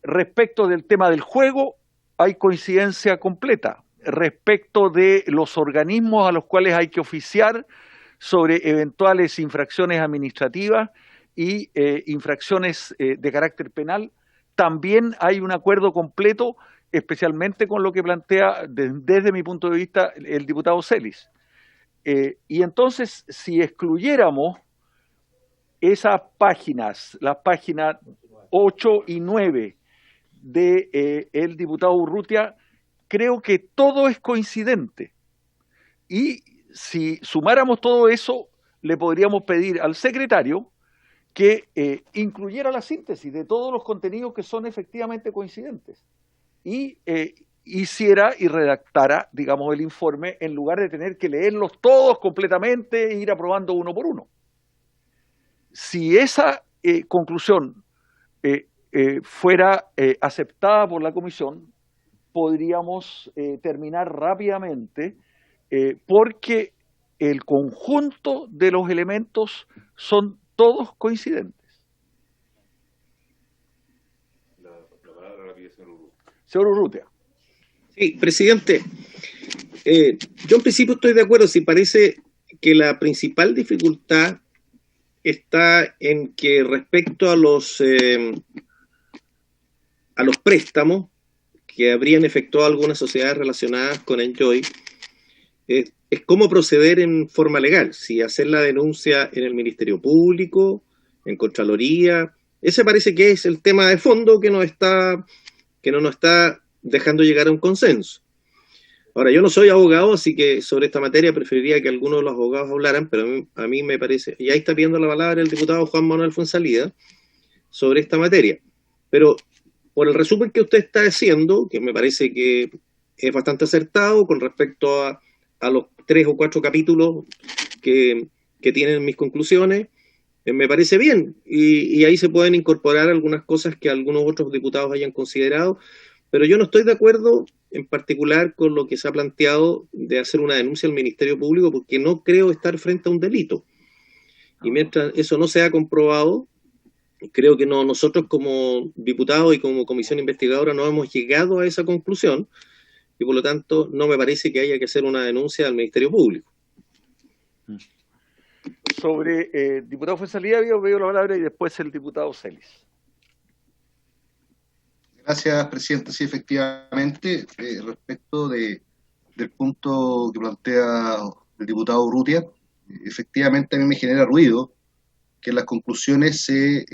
Respecto del tema del juego, hay coincidencia completa. Respecto de los organismos a los cuales hay que oficiar sobre eventuales infracciones administrativas y infracciones de carácter penal, también hay un acuerdo completo, especialmente con lo que plantea desde mi punto de vista el diputado Celis. Y entonces, si excluyéramos esas páginas, las páginas 8 y 9 del diputado Urrutia, creo que todo es coincidente. Y si sumáramos todo eso, le podríamos pedir al secretario que incluyera la síntesis de todos los contenidos que son efectivamente coincidentes y hiciera y redactara, digamos, el informe en lugar de tener que leerlos todos completamente e ir aprobando uno por uno. Si esa conclusión fuera aceptada por la comisión, podríamos terminar rápidamente porque el conjunto de los elementos son todos coincidentes. La palabra la pide Señor Urrutia. Sí, presidente. Yo en principio estoy de acuerdo, si parece que la principal dificultad está en que respecto a los préstamos que habrían efectuado algunas sociedades relacionadas con Enjoy, es cómo proceder en forma legal, si hacer la denuncia en el Ministerio Público, en Contraloría. Ese parece que es el tema de fondo que no nos está dejando llegar a un consenso. Ahora, yo no soy abogado, así que sobre esta materia preferiría que algunos de los abogados hablaran, pero a mí me parece, y ahí está pidiendo la palabra el diputado Juan Manuel Fuenzalida, sobre esta materia. Pero por el resumen que usted está haciendo, que me parece que es bastante acertado con respecto a los 3 o 4 capítulos que tienen mis conclusiones, me parece bien, y ahí se pueden incorporar algunas cosas que algunos otros diputados hayan considerado, pero yo no estoy de acuerdo en particular con lo que se ha planteado de hacer una denuncia al Ministerio Público, porque no creo estar frente a un delito. Y mientras eso no sea comprobado, creo que nosotros como diputados y como comisión investigadora no hemos llegado a esa conclusión, y por lo tanto no me parece que haya que hacer una denuncia al Ministerio Público. Sobre diputado Fuenzalida, veo la palabra y después el diputado Celis. Gracias, presidente. Sí, efectivamente, respecto del punto que plantea el diputado Urrutia, efectivamente a mí me genera ruido que en las conclusiones se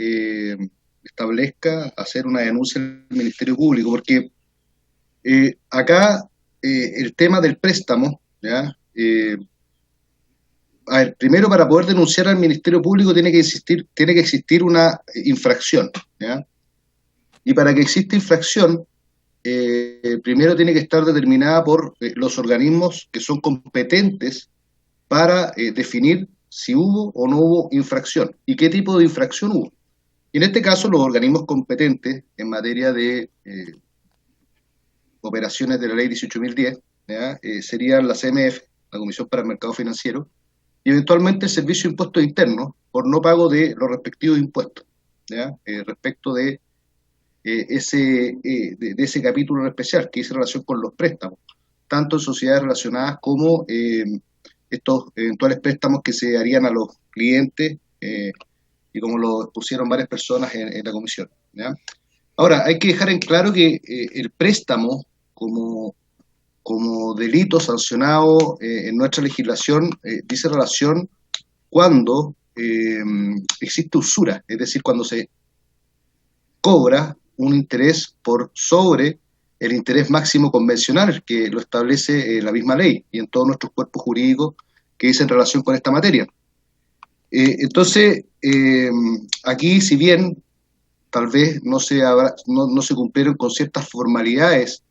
establezca hacer una denuncia al Ministerio Público, porque acá el tema del préstamo, ¿ya? A ver, primero, para poder denunciar al Ministerio Público tiene que existir una infracción, ¿ya? Y para que exista infracción, primero tiene que estar determinada por los organismos que son competentes para definir si hubo o no hubo infracción y qué tipo de infracción hubo. Y en este caso, los organismos competentes en materia de operaciones de la ley 18.010, ¿ya? Serían la CMF, la Comisión para el Mercado Financiero, y eventualmente el Servicio de Impuestos Internos por no pago de los respectivos impuestos, ¿ya? Respecto de ese capítulo en especial que dice relación con los préstamos, tanto en sociedades relacionadas como estos eventuales préstamos que se harían a los clientes, y como lo expusieron varias personas en la comisión, ¿ya? Ahora, hay que dejar en claro que el préstamo como delito sancionado en nuestra legislación dice relación cuando existe usura, es decir, cuando se cobra un interés por sobre el interés máximo convencional que lo establece la misma ley y en todos nuestros cuerpos jurídicos que dicen relación con esta materia. Entonces, aquí, si bien tal vez no se cumplieron con ciertas formalidades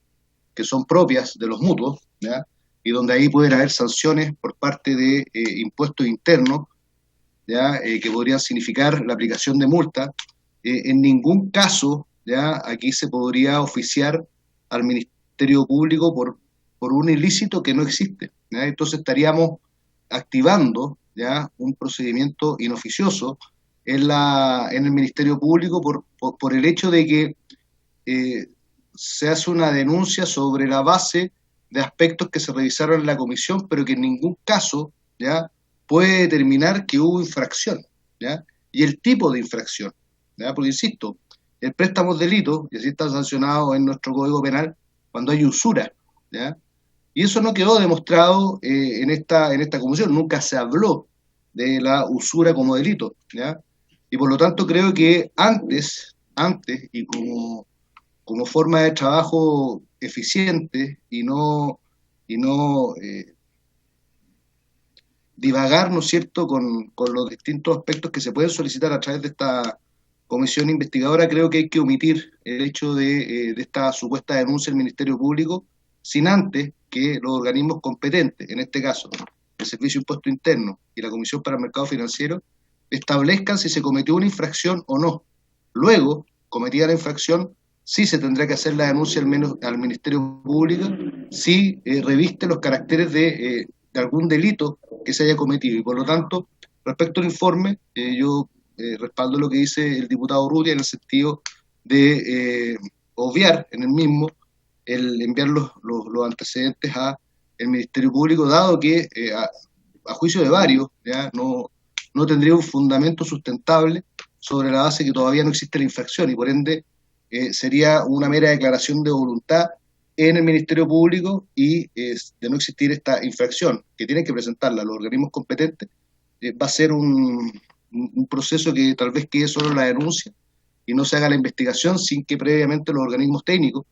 que son propias de los mutuos, ¿ya? Y donde ahí pueden haber sanciones por parte de impuestos internos, ¿ya? Que podrían significar la aplicación de multa, en ningún caso, ¿ya? Aquí se podría oficiar al Ministerio Público por un ilícito que no existe, ¿ya? Entonces estaríamos activando, ¿ya? Un procedimiento inoficioso en el Ministerio Público por el hecho de que se hace una denuncia sobre la base de aspectos que se revisaron en la comisión, pero que en ningún caso, ¿ya? Puede determinar que hubo infracción, ¿ya? Y el tipo de infracción, ¿ya? Porque insisto, el préstamo es delito y así está sancionado en nuestro Código Penal cuando hay usura, ¿ya? Y eso no quedó demostrado en esta comisión, nunca se habló de la usura como delito, ¿ya? Y por lo tanto creo que antes y como forma de trabajo eficiente y no divagar, ¿no es cierto?, con los distintos aspectos que se pueden solicitar a través de esta comisión investigadora, creo que hay que omitir el hecho de esta supuesta denuncia del Ministerio Público sin antes que los organismos competentes, en este caso el Servicio de Impuestos Internos y la Comisión para el Mercado Financiero, establezcan si se cometió una infracción o no. Luego, cometida la infracción, sí se tendrá que hacer la denuncia al Ministerio Público si reviste los caracteres de algún delito que se haya cometido. Y por lo tanto, respecto al informe, yo respaldo lo que dice el diputado Urrutia en el sentido de obviar en el mismo el enviar los antecedentes al Ministerio Público, dado que a juicio de varios ya no tendría un fundamento sustentable sobre la base que todavía no existe la infracción y por ende sería una mera declaración de voluntad en el Ministerio Público y de no existir esta infracción, que tienen que presentarla los organismos competentes, va a ser un un proceso que tal vez quede solo la denuncia y no se haga la investigación sin que previamente los organismos técnicos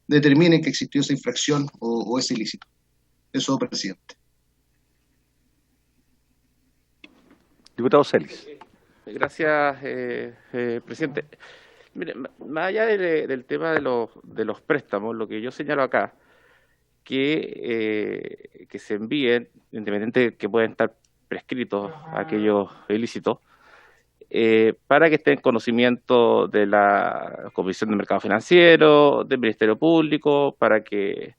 determinen que existió esa infracción o ese ilícito. Eso, presidente. Diputado Celis. Gracias, presidente. Mire, más allá del tema de los préstamos, lo que yo señalo acá, que se envíen, independiente de que pueden estar prescritos aquellos ilícitos, para que esté en conocimiento de la Comisión de Mercado Financiero, del Ministerio Público, para que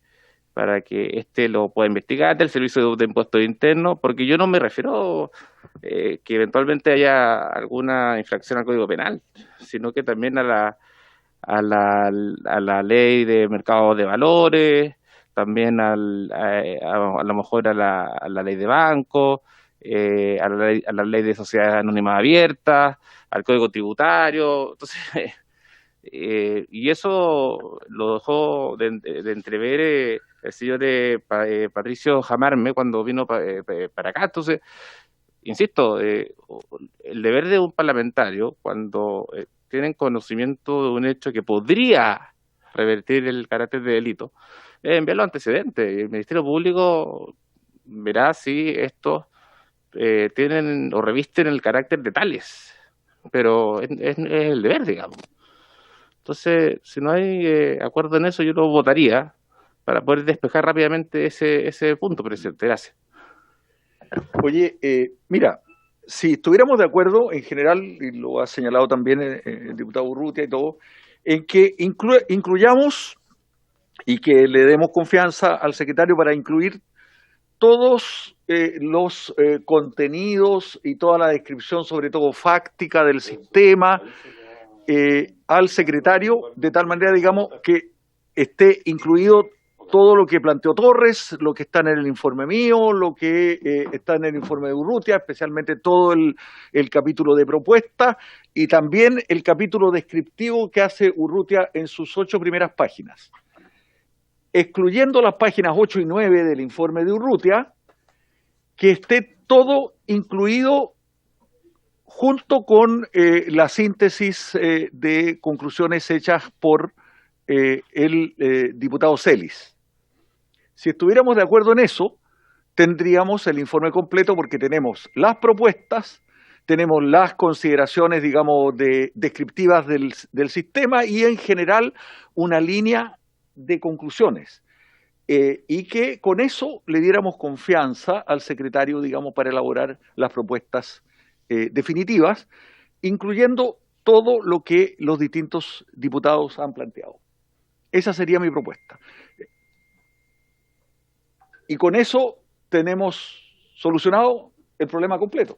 éste lo pueda investigar, del Servicio de Impuestos Internos, porque yo no me refiero que eventualmente haya alguna infracción al Código Penal, sino que también a la Ley de Mercado de Valores, también a lo mejor a la Ley de Banco, a la ley de Sociedades Anónimas Abiertas, al Código Tributario. Entonces, y eso lo dejó de entrever el señor Patricio Jamarme cuando vino para acá. Entonces, insisto, el deber de un parlamentario, cuando tienen conocimiento de un hecho que podría revertir el carácter de delito, es enviar los antecedentes. El Ministerio Público verá si estos tienen o revisten el carácter de tales, pero es el deber, digamos. Entonces, si no hay acuerdo en eso, yo lo votaría para poder despejar rápidamente ese punto, presidente. Gracias. Oye, mira, si estuviéramos de acuerdo en general, y lo ha señalado también el diputado Urrutia y todo, en que incluyamos y que le demos confianza al secretario para incluir todos los contenidos y toda la descripción, sobre todo fáctica del sistema, al secretario, de tal manera, digamos, que esté incluido todo lo que planteó Torres, lo que está en el informe mío, lo que está en el informe de Urrutia, especialmente todo el capítulo de propuesta y también el capítulo descriptivo que hace Urrutia en sus 8 primeras páginas. Excluyendo las páginas 8 y 9 del informe de Urrutia, que esté todo incluido junto con la síntesis de conclusiones hechas por el diputado Celis. Si estuviéramos de acuerdo en eso, tendríamos el informe completo porque tenemos las propuestas, tenemos las consideraciones, digamos, descriptivas del sistema y en general una línea de conclusiones. Y que con eso le diéramos confianza al secretario, digamos, para elaborar las propuestas definitivas, incluyendo todo lo que los distintos diputados han planteado. Esa sería mi propuesta. Y con eso tenemos solucionado el problema completo.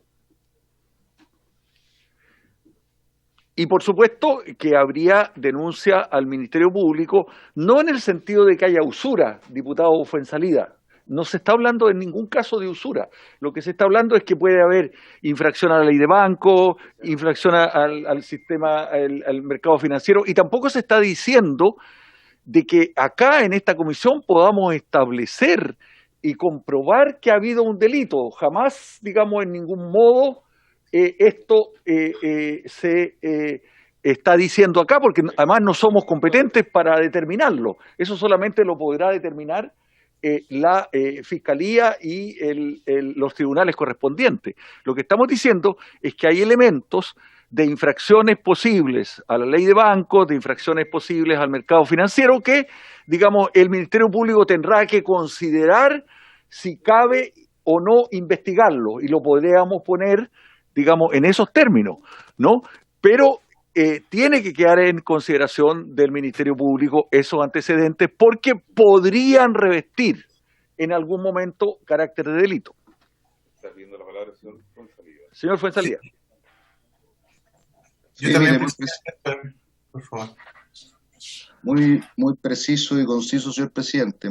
Y por supuesto que habría denuncia al Ministerio Público, no en el sentido de que haya usura, diputado Fuenzalida. No se está hablando en ningún caso de usura. Lo que se está hablando es que puede haber infracción a la ley de banco, infracción al sistema, al mercado financiero, y tampoco se está diciendo de que acá en esta comisión podamos establecer y comprobar que ha habido un delito. Jamás, digamos, en ningún modo esto se está diciendo acá, porque además no somos competentes para determinarlo. Eso solamente lo podrá determinar la Fiscalía y los tribunales correspondientes. Lo que estamos diciendo es que hay elementos de infracciones posibles a la ley de bancos, de infracciones posibles al mercado financiero que, digamos, el Ministerio Público tendrá que considerar si cabe o no investigarlo, y lo podríamos poner, digamos, en esos términos, ¿no? Pero tiene que quedar en consideración del Ministerio Público esos antecedentes porque podrían revestir en algún momento carácter de delito. Está pidiendo la palabra el señor Fuenzalida. Señor Fuenzalida. Yo también, por favor. Muy preciso y conciso, señor presidente.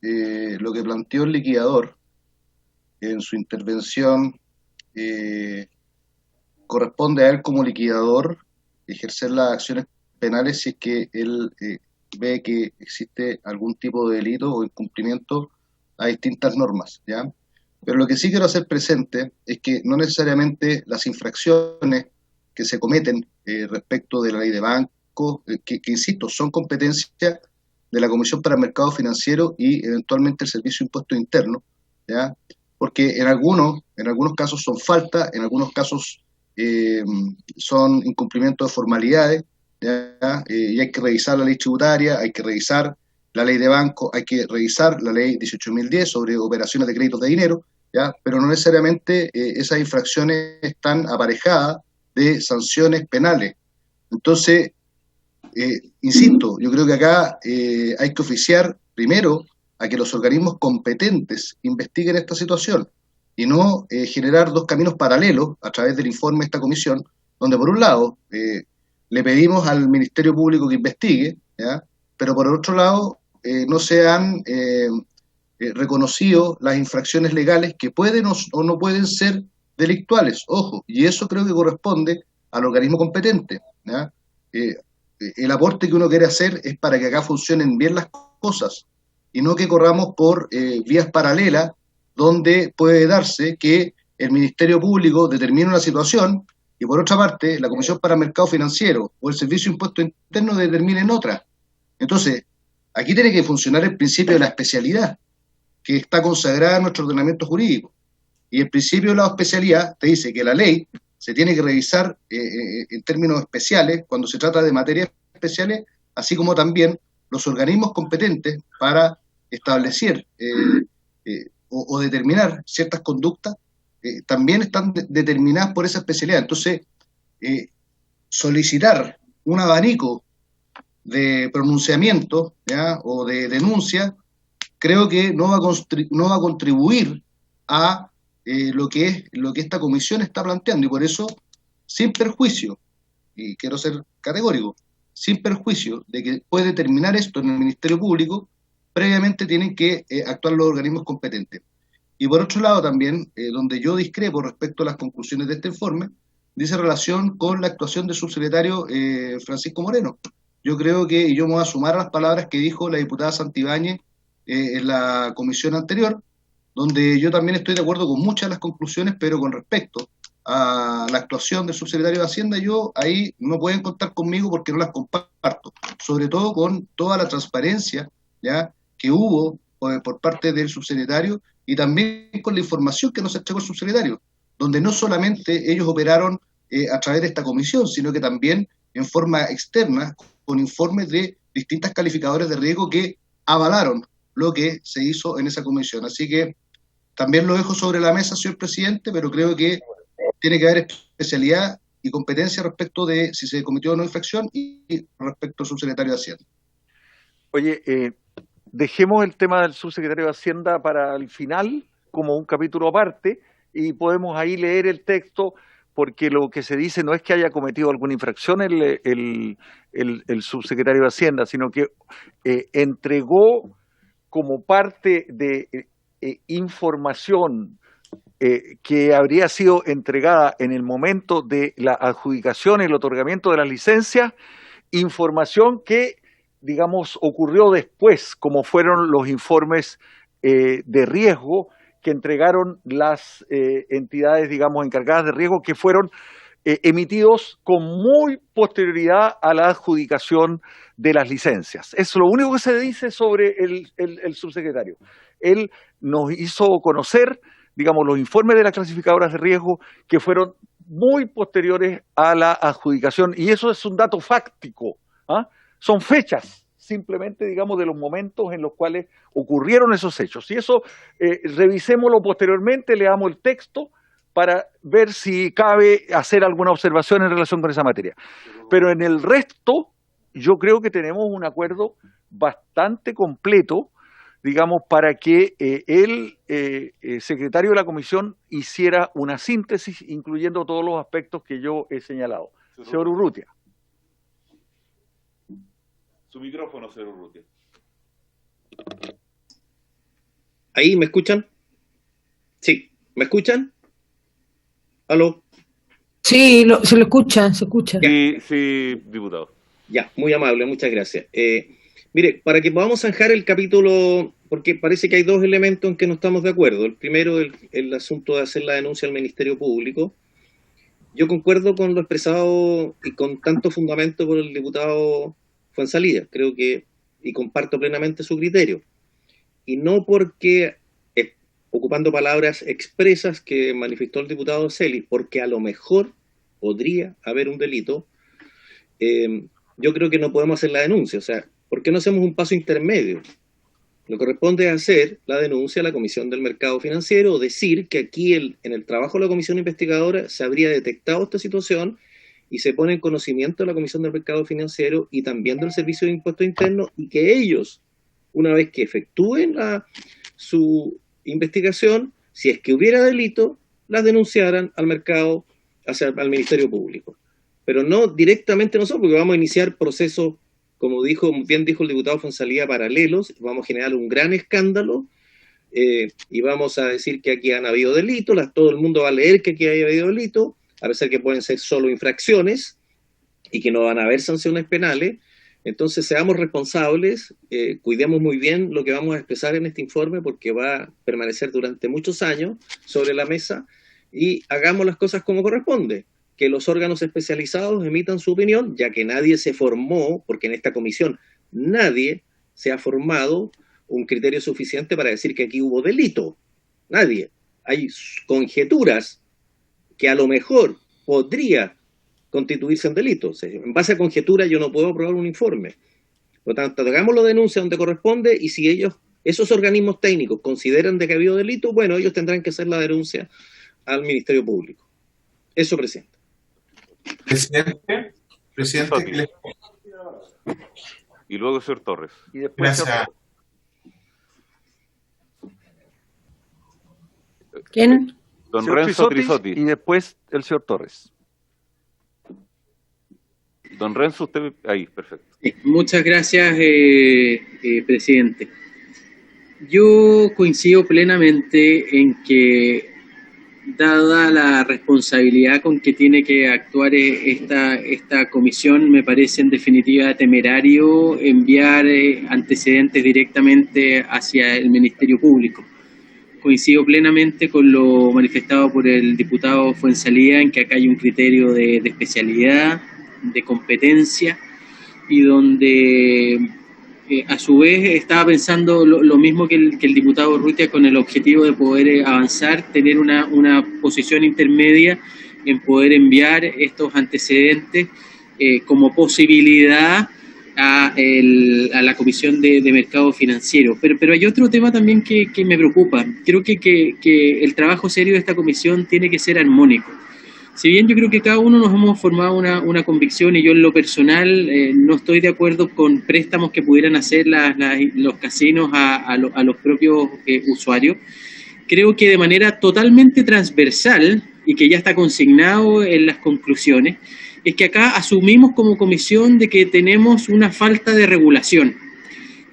Lo que planteó el liquidador en su intervención corresponde a él como liquidador ejercer las acciones penales si es que él ve que existe algún tipo de delito o incumplimiento a distintas normas, ¿ya? Pero lo que sí quiero hacer presente es que no necesariamente las infracciones que se cometen respecto de la ley de bancos, que insisto, son competencia de la Comisión para el Mercado Financiero y eventualmente el Servicio de Impuestos Internos, ¿ya? Porque en algunos casos son faltas, en algunos casos son incumplimientos de formalidades, ¿ya? Y hay que revisar la ley tributaria, hay que revisar la ley de banco, hay que revisar la ley 18.010 sobre operaciones de créditos de dinero, ¿ya? Pero no necesariamente esas infracciones están aparejadas de sanciones penales. Entonces, insisto, yo creo que acá hay que oficiar primero a que los organismos competentes investiguen esta situación y no generar dos caminos paralelos a través del informe de esta comisión, donde por un lado le pedimos al Ministerio Público que investigue, ¿ya? Pero por otro lado no se han reconocido las infracciones legales que pueden o no pueden ser delictuales, ojo, y eso creo que corresponde al organismo competente, ¿ya? El aporte que uno quiere hacer es para que acá funcionen bien las cosas y no que corramos por vías paralelas donde puede darse que el Ministerio Público determine una situación y por otra parte la Comisión para el Mercado Financiero o el Servicio de Impuestos Internos determinen otra. Entonces, aquí tiene que funcionar el principio de la especialidad que está consagrada en nuestro ordenamiento jurídico. Y el principio de la especialidad te dice que la ley se tiene que revisar en términos especiales cuando se trata de materias especiales, así como también los organismos competentes para establecer o determinar ciertas conductas también están determinadas por esa especialidad. Entonces, solicitar un abanico de pronunciamiento, ¿ya? O de denuncia, creo que no va a contribuir a lo que esta comisión está planteando, y por eso, sin perjuicio, y quiero ser categórico, sin perjuicio de que puede terminar esto en el Ministerio Público, previamente tienen que actuar los organismos competentes. Y por otro lado también, donde yo discrepo respecto a las conclusiones de este informe, dice relación con la actuación del subsecretario Francisco Moreno. Yo creo que, y yo me voy a sumar a las palabras que dijo la diputada Santibáñez en la comisión anterior, donde yo también estoy de acuerdo con muchas de las conclusiones, pero con respecto a la actuación del subsecretario de Hacienda, yo ahí no pueden contar conmigo porque no las comparto, sobre todo con toda la transparencia, ¿ya?, que hubo por parte del subsecretario y también con la información que nos entregó el subsecretario, donde no solamente ellos operaron a través de esta comisión, sino que también en forma externa, con informes de distintas calificadores de riesgo que avalaron lo que se hizo en esa comisión. Así que también lo dejo sobre la mesa, señor presidente, pero creo que tiene que haber especialidad y competencia respecto de si se cometió o no infracción y respecto al subsecretario de Hacienda. Oye, dejemos el tema del subsecretario de Hacienda para el final, como un capítulo aparte, y podemos ahí leer el texto, porque lo que se dice no es que haya cometido alguna infracción el subsecretario de Hacienda, sino que entregó como parte de información que habría sido entregada en el momento de la adjudicación y el otorgamiento de las licencias, información que, digamos, ocurrió después, como fueron los informes de riesgo que entregaron las entidades, digamos, encargadas de riesgo, que fueron emitidos con muy posterioridad a la adjudicación de las licencias. Es lo único que se dice sobre el subsecretario. Él nos hizo conocer, digamos, los informes de las clasificadoras de riesgo que fueron muy posteriores a la adjudicación, y eso es un dato fáctico, ¿ah? Son fechas simplemente, digamos, de los momentos en los cuales ocurrieron esos hechos. Y eso, revisémoslo posteriormente, leamos el texto para ver si cabe hacer alguna observación en relación con esa materia. Pero en el resto, yo creo que tenemos un acuerdo bastante completo, digamos, para que el secretario de la comisión hiciera una síntesis, incluyendo todos los aspectos que yo he señalado. Señor Urrutia. Su micrófono, señor Urrutia. ¿Ahí me escuchan? Sí, ¿me escuchan? ¿Aló? Sí, se lo escucha, se escucha. Sí, diputado. Ya, muy amable, muchas gracias. Mire, para que podamos zanjar el capítulo, porque parece que hay dos elementos en que no estamos de acuerdo. El primero, el asunto de hacer la denuncia al Ministerio Público. Yo concuerdo con lo expresado y con tanto fundamento por el diputado Fuenzalía, creo que, y comparto plenamente su criterio. Y no porque, ocupando palabras expresas que manifestó el diputado Celis, porque a lo mejor podría haber un delito, yo creo que no podemos hacer la denuncia. O sea, ¿por qué no hacemos un paso intermedio? Lo que corresponde es hacer la denuncia a la Comisión del Mercado Financiero, o decir que aquí en el trabajo de la Comisión Investigadora se habría detectado esta situación y se pone en conocimiento de la Comisión del Mercado Financiero y también del Servicio de Impuestos Internos, y que ellos, una vez que efectúen su investigación, si es que hubiera delito, las denunciaran al mercado, al Ministerio Público. Pero no directamente nosotros, porque vamos a iniciar procesos, como bien dijo el diputado Fuenzalía, paralelos, vamos a generar un gran escándalo, y vamos a decir que aquí han habido delitos, todo el mundo va a leer que aquí haya habido delitos, a pesar que pueden ser solo infracciones y que no van a haber sanciones penales. Entonces seamos responsables, cuidemos muy bien lo que vamos a expresar en este informe, porque va a permanecer durante muchos años sobre la mesa, y hagamos las cosas como corresponde. Que los órganos especializados emitan su opinión, ya que nadie se formó, porque en esta comisión nadie se ha formado un criterio suficiente para decir que aquí hubo delito. Nadie. Hay conjeturas que a lo mejor podría constituirse en delito. O sea, en base a conjeturas yo no puedo aprobar un informe. Por lo tanto, hagamos la denuncia donde corresponde, y si esos organismos técnicos consideran de que ha habido delito, bueno, ellos tendrán que hacer la denuncia al Ministerio Público. Eso, presidente. Presidente. Y luego el señor Torres. Y después ¿Quién? Don Renzo Crisotti. Y después el señor Torres. Don Renzo, usted ahí, perfecto. Muchas gracias, presidente. Yo coincido plenamente en que, dada la responsabilidad con que tiene que actuar esta comisión, me parece en definitiva temerario enviar antecedentes directamente hacia el Ministerio Público. Coincido plenamente con lo manifestado por el diputado Fuenzalía en que acá hay un criterio de especialidad, de competencia, y donde a su vez estaba pensando lo mismo que el diputado Urrutia, con el objetivo de poder avanzar, tener una posición intermedia en poder enviar estos antecedentes como posibilidad a la Comisión de Mercado Financiero. Pero hay otro tema también que me preocupa. Creo que el trabajo serio de esta comisión tiene que ser armónico. Si bien yo creo que cada uno nos hemos formado una convicción, y yo en lo personal no estoy de acuerdo con préstamos que pudieran hacer los casinos a los propios usuarios, creo que de manera totalmente transversal, y que ya está consignado en las conclusiones, es que acá asumimos como comisión de que tenemos una falta de regulación,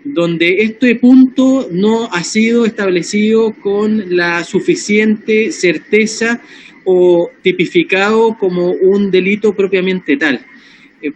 donde este punto no ha sido establecido con la suficiente certeza o tipificado como un delito propiamente tal.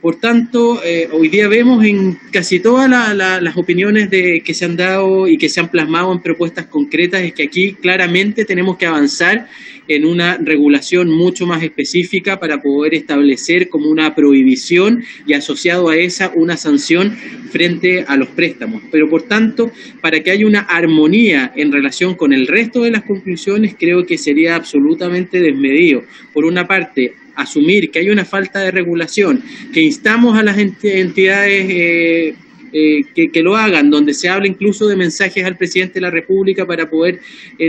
Por tanto, hoy día vemos en casi todas las opiniones que se han dado y que se han plasmado en propuestas concretas, es que aquí claramente tenemos que avanzar en una regulación mucho más específica para poder establecer como una prohibición y asociado a esa una sanción frente a los préstamos. Pero por tanto, para que haya una armonía en relación con el resto de las conclusiones, creo que sería absolutamente desmedido. Por una parte, asumir que hay una falta de regulación, que instamos a las entidades que lo hagan, donde se habla incluso de mensajes al presidente de la República para poder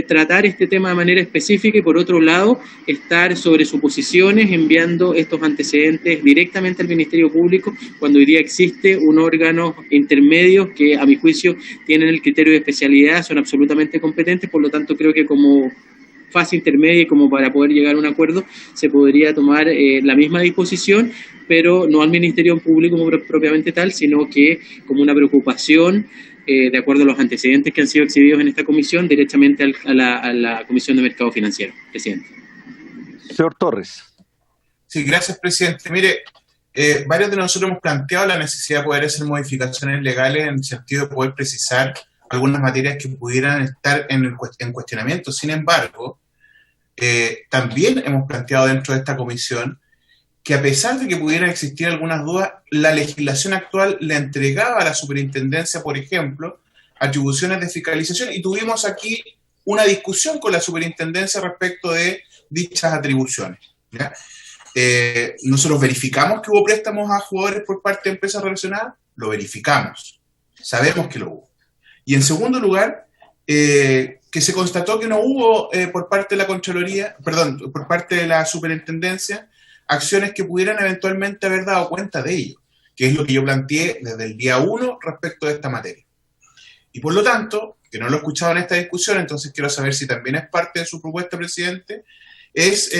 tratar este tema de manera específica, y por otro lado, estar sobre suposiciones enviando estos antecedentes directamente al Ministerio Público, cuando hoy día existe un órgano intermedio que, a mi juicio, tienen el criterio de especialidad, son absolutamente competentes. Por lo tanto, creo que como fase intermedia y como para poder llegar a un acuerdo, se podría tomar la misma disposición, pero no al Ministerio Público propiamente tal, sino que como una preocupación, de acuerdo a los antecedentes que han sido exhibidos en esta comisión, directamente a la Comisión de Mercado Financiero. Presidente. Señor Torres. Sí, gracias, presidente. Mire, varios de nosotros hemos planteado la necesidad de poder hacer modificaciones legales en el sentido de poder precisar algunas materias que pudieran estar en cuestionamiento. Sin embargo, también hemos planteado dentro de esta comisión que a pesar de que pudieran existir algunas dudas, la legislación actual le entregaba a la superintendencia, por ejemplo, atribuciones de fiscalización, y tuvimos aquí una discusión con la superintendencia respecto de dichas atribuciones, ¿ya? Nosotros verificamos que hubo préstamos a jugadores por parte de empresas relacionadas, lo verificamos, sabemos que lo hubo. Y en segundo lugar, que se constató que no hubo por parte de la Contraloría, perdón, por parte de la superintendencia, acciones que pudieran eventualmente haber dado cuenta de ello, que es lo que yo planteé desde el día 1 respecto de esta materia. Y por lo tanto, que no lo he escuchado en esta discusión, entonces quiero saber si también es parte de su propuesta, presidente, es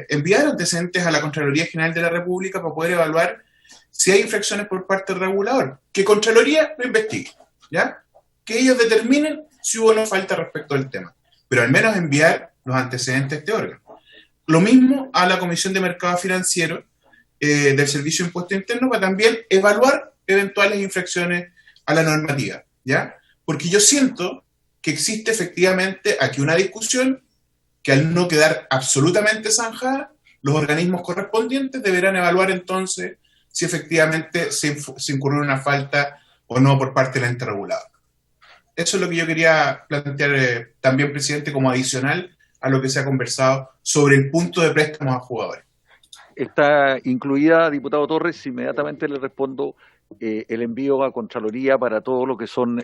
enviar antecedentes a la Contraloría General de la República para poder evaluar si hay infracciones por parte del regulador. Que Contraloría lo investigue, ¿ya? Que ellos determinen si hubo o no falta respecto al tema. Pero al menos enviar los antecedentes de este órgano. Lo mismo a la Comisión de Mercado Financiero del Servicio de Impuesto Interno para también evaluar eventuales infracciones a la normativa, ¿ya? Porque yo siento que existe efectivamente aquí una discusión que al no quedar absolutamente zanjada, los organismos correspondientes deberán evaluar entonces si efectivamente se incurrió una falta o no por parte del ente regulador. Eso es lo que yo quería plantear también, presidente, como adicional a lo que se ha conversado sobre el punto de préstamos a jugadores. Está incluida, diputado Torres, inmediatamente le respondo el envío a Contraloría para todo lo que son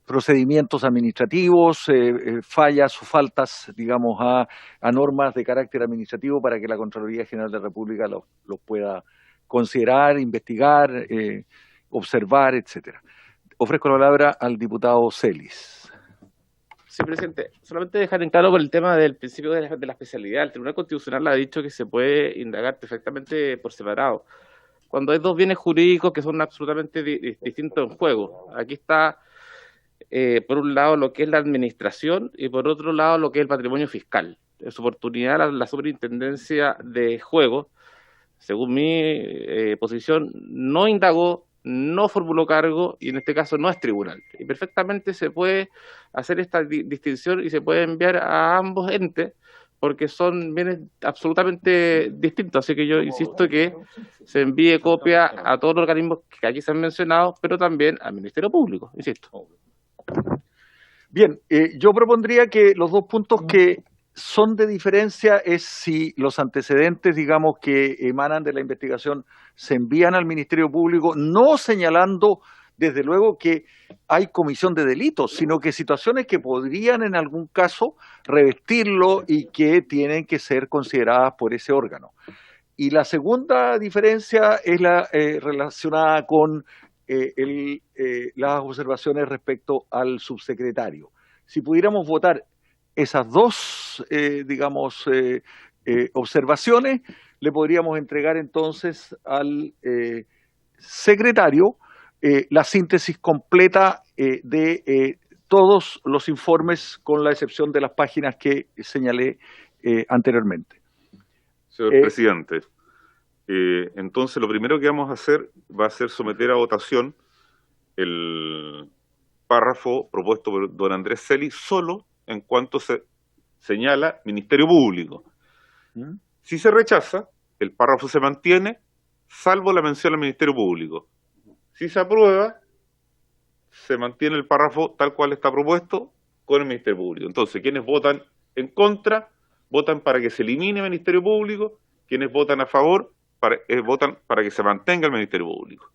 procedimientos administrativos, fallas o faltas, digamos, a normas de carácter administrativo para que la Contraloría General de la República los pueda considerar, investigar, observar, etcétera. Ofrezco la palabra al diputado Celis. Sí, presidente. Solamente dejar en claro por el tema del principio de la especialidad. El Tribunal Constitucional ha dicho que se puede indagar perfectamente por separado cuando hay dos bienes jurídicos que son absolutamente distintos en juego. Aquí está, por un lado, lo que es la administración y por otro lado, lo que es el patrimonio fiscal. En su oportunidad, la superintendencia de juego, según mi posición, no indagó, no formuló cargo y en este caso no es tribunal. Y perfectamente se puede hacer esta distinción y se puede enviar a ambos entes porque son bienes absolutamente distintos. Así que yo insisto que se envíe copia a todos los organismos que aquí se han mencionado, pero también al Ministerio Público, insisto. Bien, yo propondría que los dos puntos que son de diferencia es si los antecedentes, digamos, que emanan de la investigación se envían al Ministerio Público, no señalando desde luego que hay comisión de delitos, sino que situaciones que podrían en algún caso revestirlo y que tienen que ser consideradas por ese órgano. Y la segunda diferencia es la relacionada con las observaciones respecto al subsecretario. Si pudiéramos votar esas dos, observaciones, le podríamos entregar entonces al secretario la síntesis completa de todos los informes, con la excepción de las páginas que señalé anteriormente. Señor presidente, entonces lo primero que vamos a hacer va a ser someter a votación el párrafo propuesto por don Andrés Celis solo en cuanto se señala Ministerio Público. Si se rechaza, el párrafo se mantiene, salvo la mención al Ministerio Público. Si se aprueba, se mantiene el párrafo tal cual está propuesto con el Ministerio Público. Entonces, quienes votan en contra, votan para que se elimine el Ministerio Público, quienes votan a favor, votan para que se mantenga el Ministerio Público.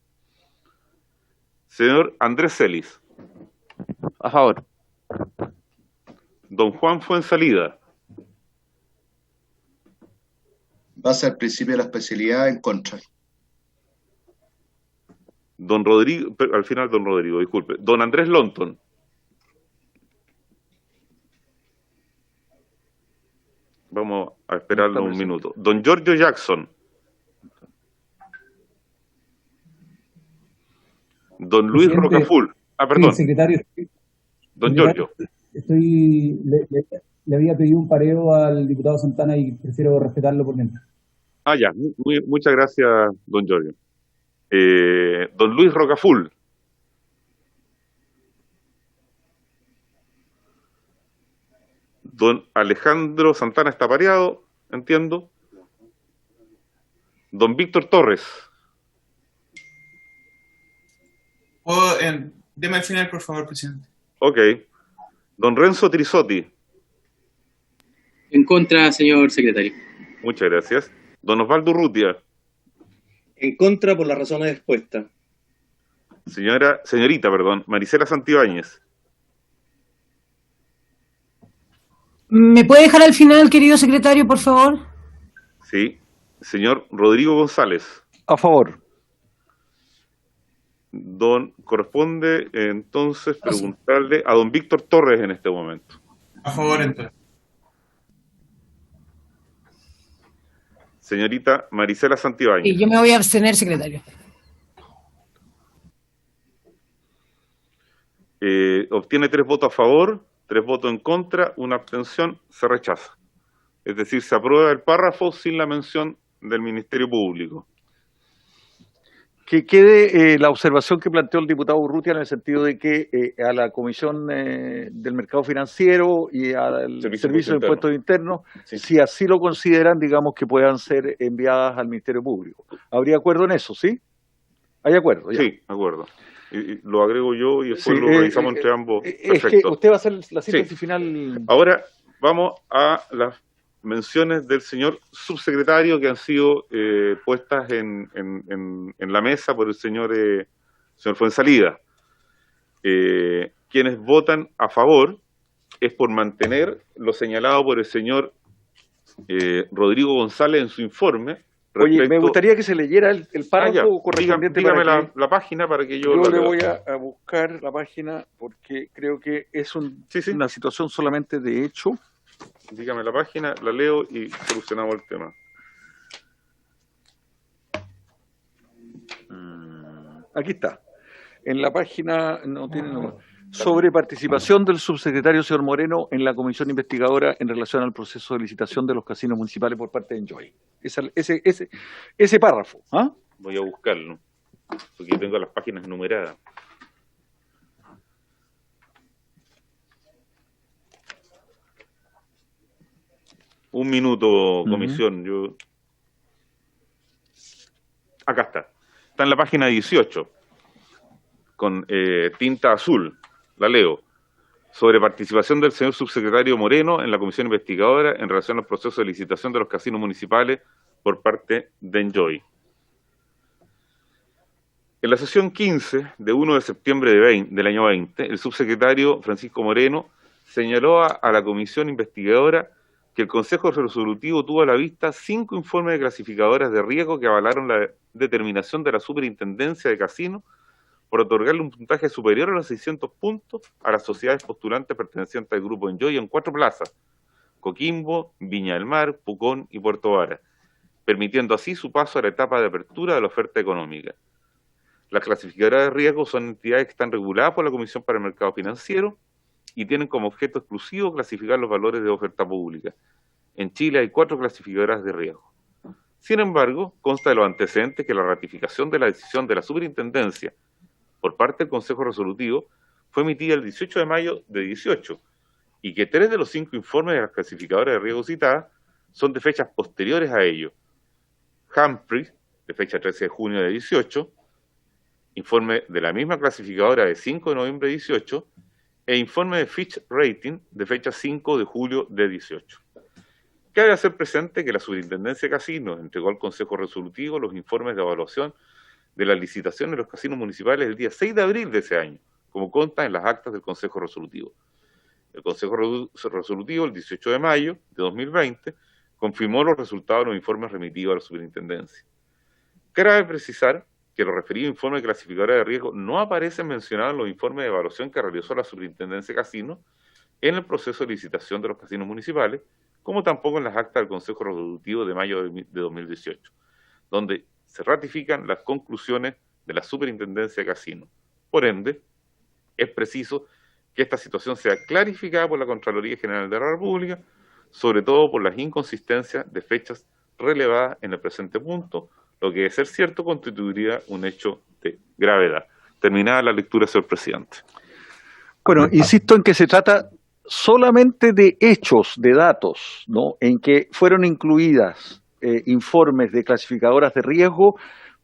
Señor Andrés Celis. A favor. Don Juan Fuenzalida. Base al principio de la especialidad, en contra. Don Rodrigo, al final don Rodrigo, disculpe. Don Andrés Lonton. Vamos a esperarle un minuto. Don Giorgio Jackson. Don Luis Rocaful. Perdón. Sí, secretario. Don Giorgio. Le había pedido un pareo al diputado Santana y prefiero respetarlo por dentro. Ya, muchas gracias, don Giorgio. Don Luis Rocaful. Don Alejandro Santana está pareado, entiendo. Don Víctor Torres. Deme al final, por favor, presidente. Ok. Don Renzo Trisotti. En contra, señor secretario. Muchas gracias. Don Osvaldo Urrutia. En contra por las razones expuestas. Señorita, Marisela Santibáñez. ¿Me puede dejar al final, querido secretario, por favor? Sí. Señor Rodrigo González. A favor. Corresponde entonces preguntarle a don Víctor Torres en este momento. A favor, entonces. Señorita Marisela Santibáñez. Sí, yo me voy a abstener, secretario. Obtiene 3 votos a favor, 3 votos en contra, una abstención, se rechaza. Es decir, se aprueba el párrafo sin la mención del Ministerio Público. Que quede la observación que planteó el diputado Urrutia en el sentido de que a la Comisión del Mercado Financiero y al Servicio de Impuestos Internos, sí, si así lo consideran, digamos que puedan ser enviadas al Ministerio Público. ¿Habría acuerdo en eso, sí? ¿Hay acuerdo? Ya. Sí, acuerdo. Y lo agrego yo y después lo revisamos entre ambos. Es que usted va a hacer la síntesis final. Ahora vamos a las menciones del señor subsecretario que han sido puestas en la mesa por el señor Fuenzalida. Quienes votan a favor es por mantener lo señalado por el señor Rodrigo González en su informe. Oye, me gustaría que se leyera el párrafo correspondiente. Dígame la página para que yo le voy a buscar la página porque creo que es una situación solamente de hecho. Dígame la página, la leo y solucionamos el tema. Aquí está. En la página sobre participación del subsecretario señor Moreno en la comisión investigadora en relación al proceso de licitación de los casinos municipales por parte de Enjoy. Ese párrafo. Voy a buscarlo, porque tengo las páginas numeradas. Un minuto, comisión. Acá está. Está en la página 18, con tinta azul. La leo. Sobre participación del señor subsecretario Moreno en la comisión investigadora en relación al proceso de licitación de los casinos municipales por parte de Enjoy. En la sesión 15 de 1 de septiembre del año 20, el subsecretario Francisco Moreno señaló a la comisión investigadora que el Consejo Resolutivo tuvo a la vista 5 informes de clasificadoras de riesgo que avalaron la determinación de la Superintendencia de Casinos por otorgarle un puntaje superior a los 600 puntos a las sociedades postulantes pertenecientes al Grupo Enjoy en 4 plazas: Coquimbo, Viña del Mar, Pucón y Puerto Vara, permitiendo así su paso a la etapa de apertura de la oferta económica. Las clasificadoras de riesgo son entidades que están reguladas por la Comisión para el Mercado Financiero y tienen como objeto exclusivo clasificar los valores de oferta pública. En Chile hay 4 clasificadoras de riesgo. Sin embargo, consta de los antecedentes que la ratificación de la decisión de la Superintendencia por parte del Consejo Resolutivo fue emitida el 18 de mayo de 18 y que 3 de los 5 informes de las clasificadoras de riesgo citadas son de fechas posteriores a ello. Humphrey, de fecha 13 de junio de 18, informe de la misma clasificadora de 5 de noviembre de 18, e informe de Fitch Rating de fecha 5 de julio de 18. Cabe hacer presente que la Superintendencia de Casinos entregó al Consejo Resolutivo los informes de evaluación de la licitación de los casinos municipales el día 6 de abril de ese año, como consta en las actas del Consejo Resolutivo. El Consejo Resolutivo, el 18 de mayo de 2020, confirmó los resultados de los informes remitidos a la Superintendencia. Cabe precisar que los referidos informes de clasificadora de riesgo no aparecen mencionados en los informes de evaluación que realizó la Superintendencia de Casinos en el proceso de licitación de los casinos municipales, como tampoco en las actas del Consejo Resolutivo de mayo de 2018, donde se ratifican las conclusiones de la Superintendencia de Casinos. Por ende, es preciso que esta situación sea clarificada por la Contraloría General de la República, sobre todo por las inconsistencias de fechas relevada en el presente punto, lo que de ser cierto constituiría un hecho de gravedad. Terminada la lectura, señor presidente. Bueno, insisto en que se trata solamente de hechos, de datos, ¿no? En que fueron incluidas informes de clasificadoras de riesgo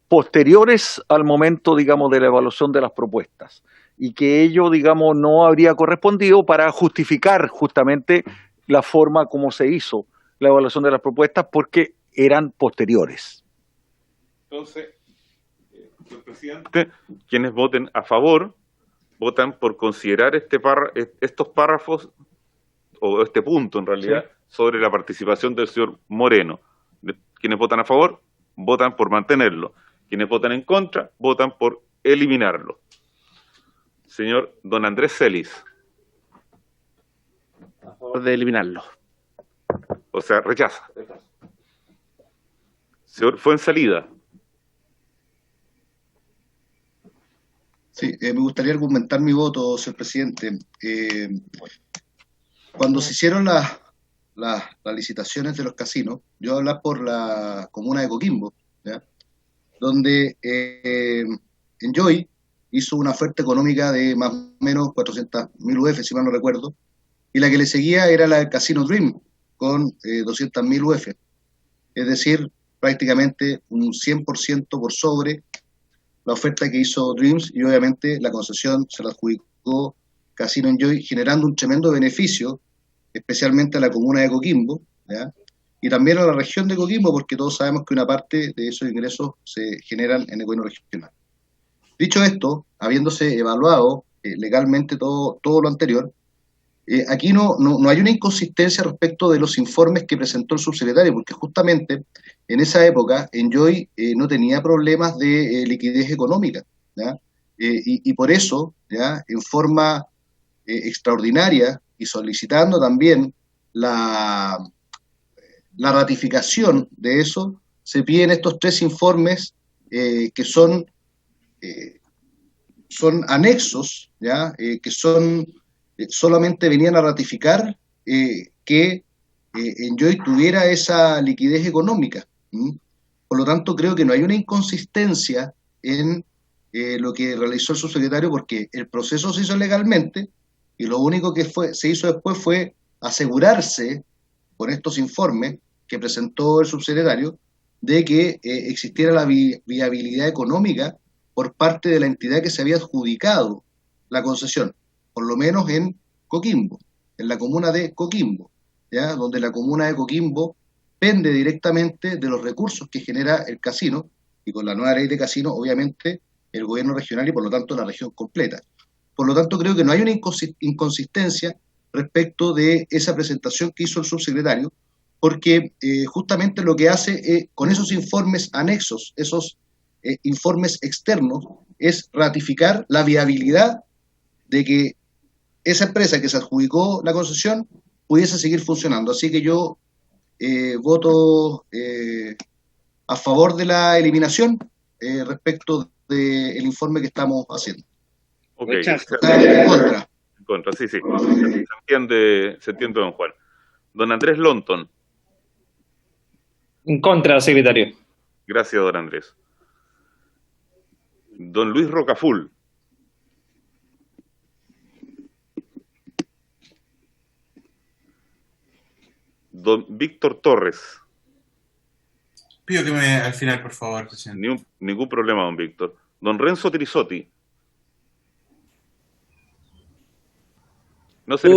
posteriores al momento, digamos, de la evaluación de las propuestas, y que ello, digamos, no habría correspondido para justificar justamente la forma como se hizo la evaluación de las propuestas, porque eran posteriores. Entonces, señor presidente, quienes voten a favor, votan por considerar estos párrafos, o este punto en realidad, sí, sobre la participación del señor Moreno. Quienes votan a favor, votan por mantenerlo. Quienes votan en contra, votan por eliminarlo. Señor don Andrés Celis. A favor de eliminarlo. O sea, rechaza. Señor Fuenzalida. Sí, me gustaría argumentar mi voto, señor presidente. Cuando se hicieron las licitaciones de los casinos, yo hablaba por la comuna de Coquimbo, ¿ya? Donde Enjoy hizo una oferta económica de más o menos 400.000 UF, si mal no recuerdo, y la que le seguía era la del Casino Dream, con 200.000 UF. Es decir, prácticamente un 100% por sobre la oferta que hizo Dreams, y obviamente la concesión se la adjudicó Casino Enjoy, generando un tremendo beneficio, especialmente a la comuna de Coquimbo, ¿ya? Y también a la región de Coquimbo, porque todos sabemos que una parte de esos ingresos se generan en el gobierno regional. Dicho esto, habiéndose evaluado legalmente todo lo anterior, aquí no hay una inconsistencia respecto de los informes que presentó el subsecretario, porque justamente en esa época Enjoy no tenía problemas de liquidez económica, ¿ya? Y por eso, ¿ya?, en forma extraordinaria y solicitando también la ratificación de eso, se piden estos 3 informes que son anexos, ¿ya? Que solamente venían a ratificar que Enjoy tuviera esa liquidez económica. Por lo tanto, creo que no hay una inconsistencia en lo que realizó el subsecretario, porque el proceso se hizo legalmente y lo único que se hizo después fue asegurarse, con estos informes que presentó el subsecretario, de que existiera la viabilidad económica por parte de la entidad que se había adjudicado la concesión, por lo menos en Coquimbo, en la comuna de Coquimbo, ¿ya?, donde la comuna de Coquimbo depende directamente de los recursos que genera el casino, y con la nueva ley de casino, obviamente, el gobierno regional y por lo tanto la región completa. Por lo tanto, creo que no hay una inconsistencia respecto de esa presentación que hizo el subsecretario, porque justamente lo que hace con esos informes anexos, esos informes externos, es ratificar la viabilidad de que esa empresa que se adjudicó la concesión pudiese seguir funcionando. Así que yo voto a favor de la eliminación respecto del informe que estamos haciendo. Ok. En contra. En contra, sí. Se entiende, don Juan. Don Andrés Lonton. En contra, secretario. Gracias, don Andrés. Don Luis Rocaful. Don Víctor Torres. Pido que me al final, por favor, presidente. Ningún problema, don Víctor. Don Renzo Trisotti. No se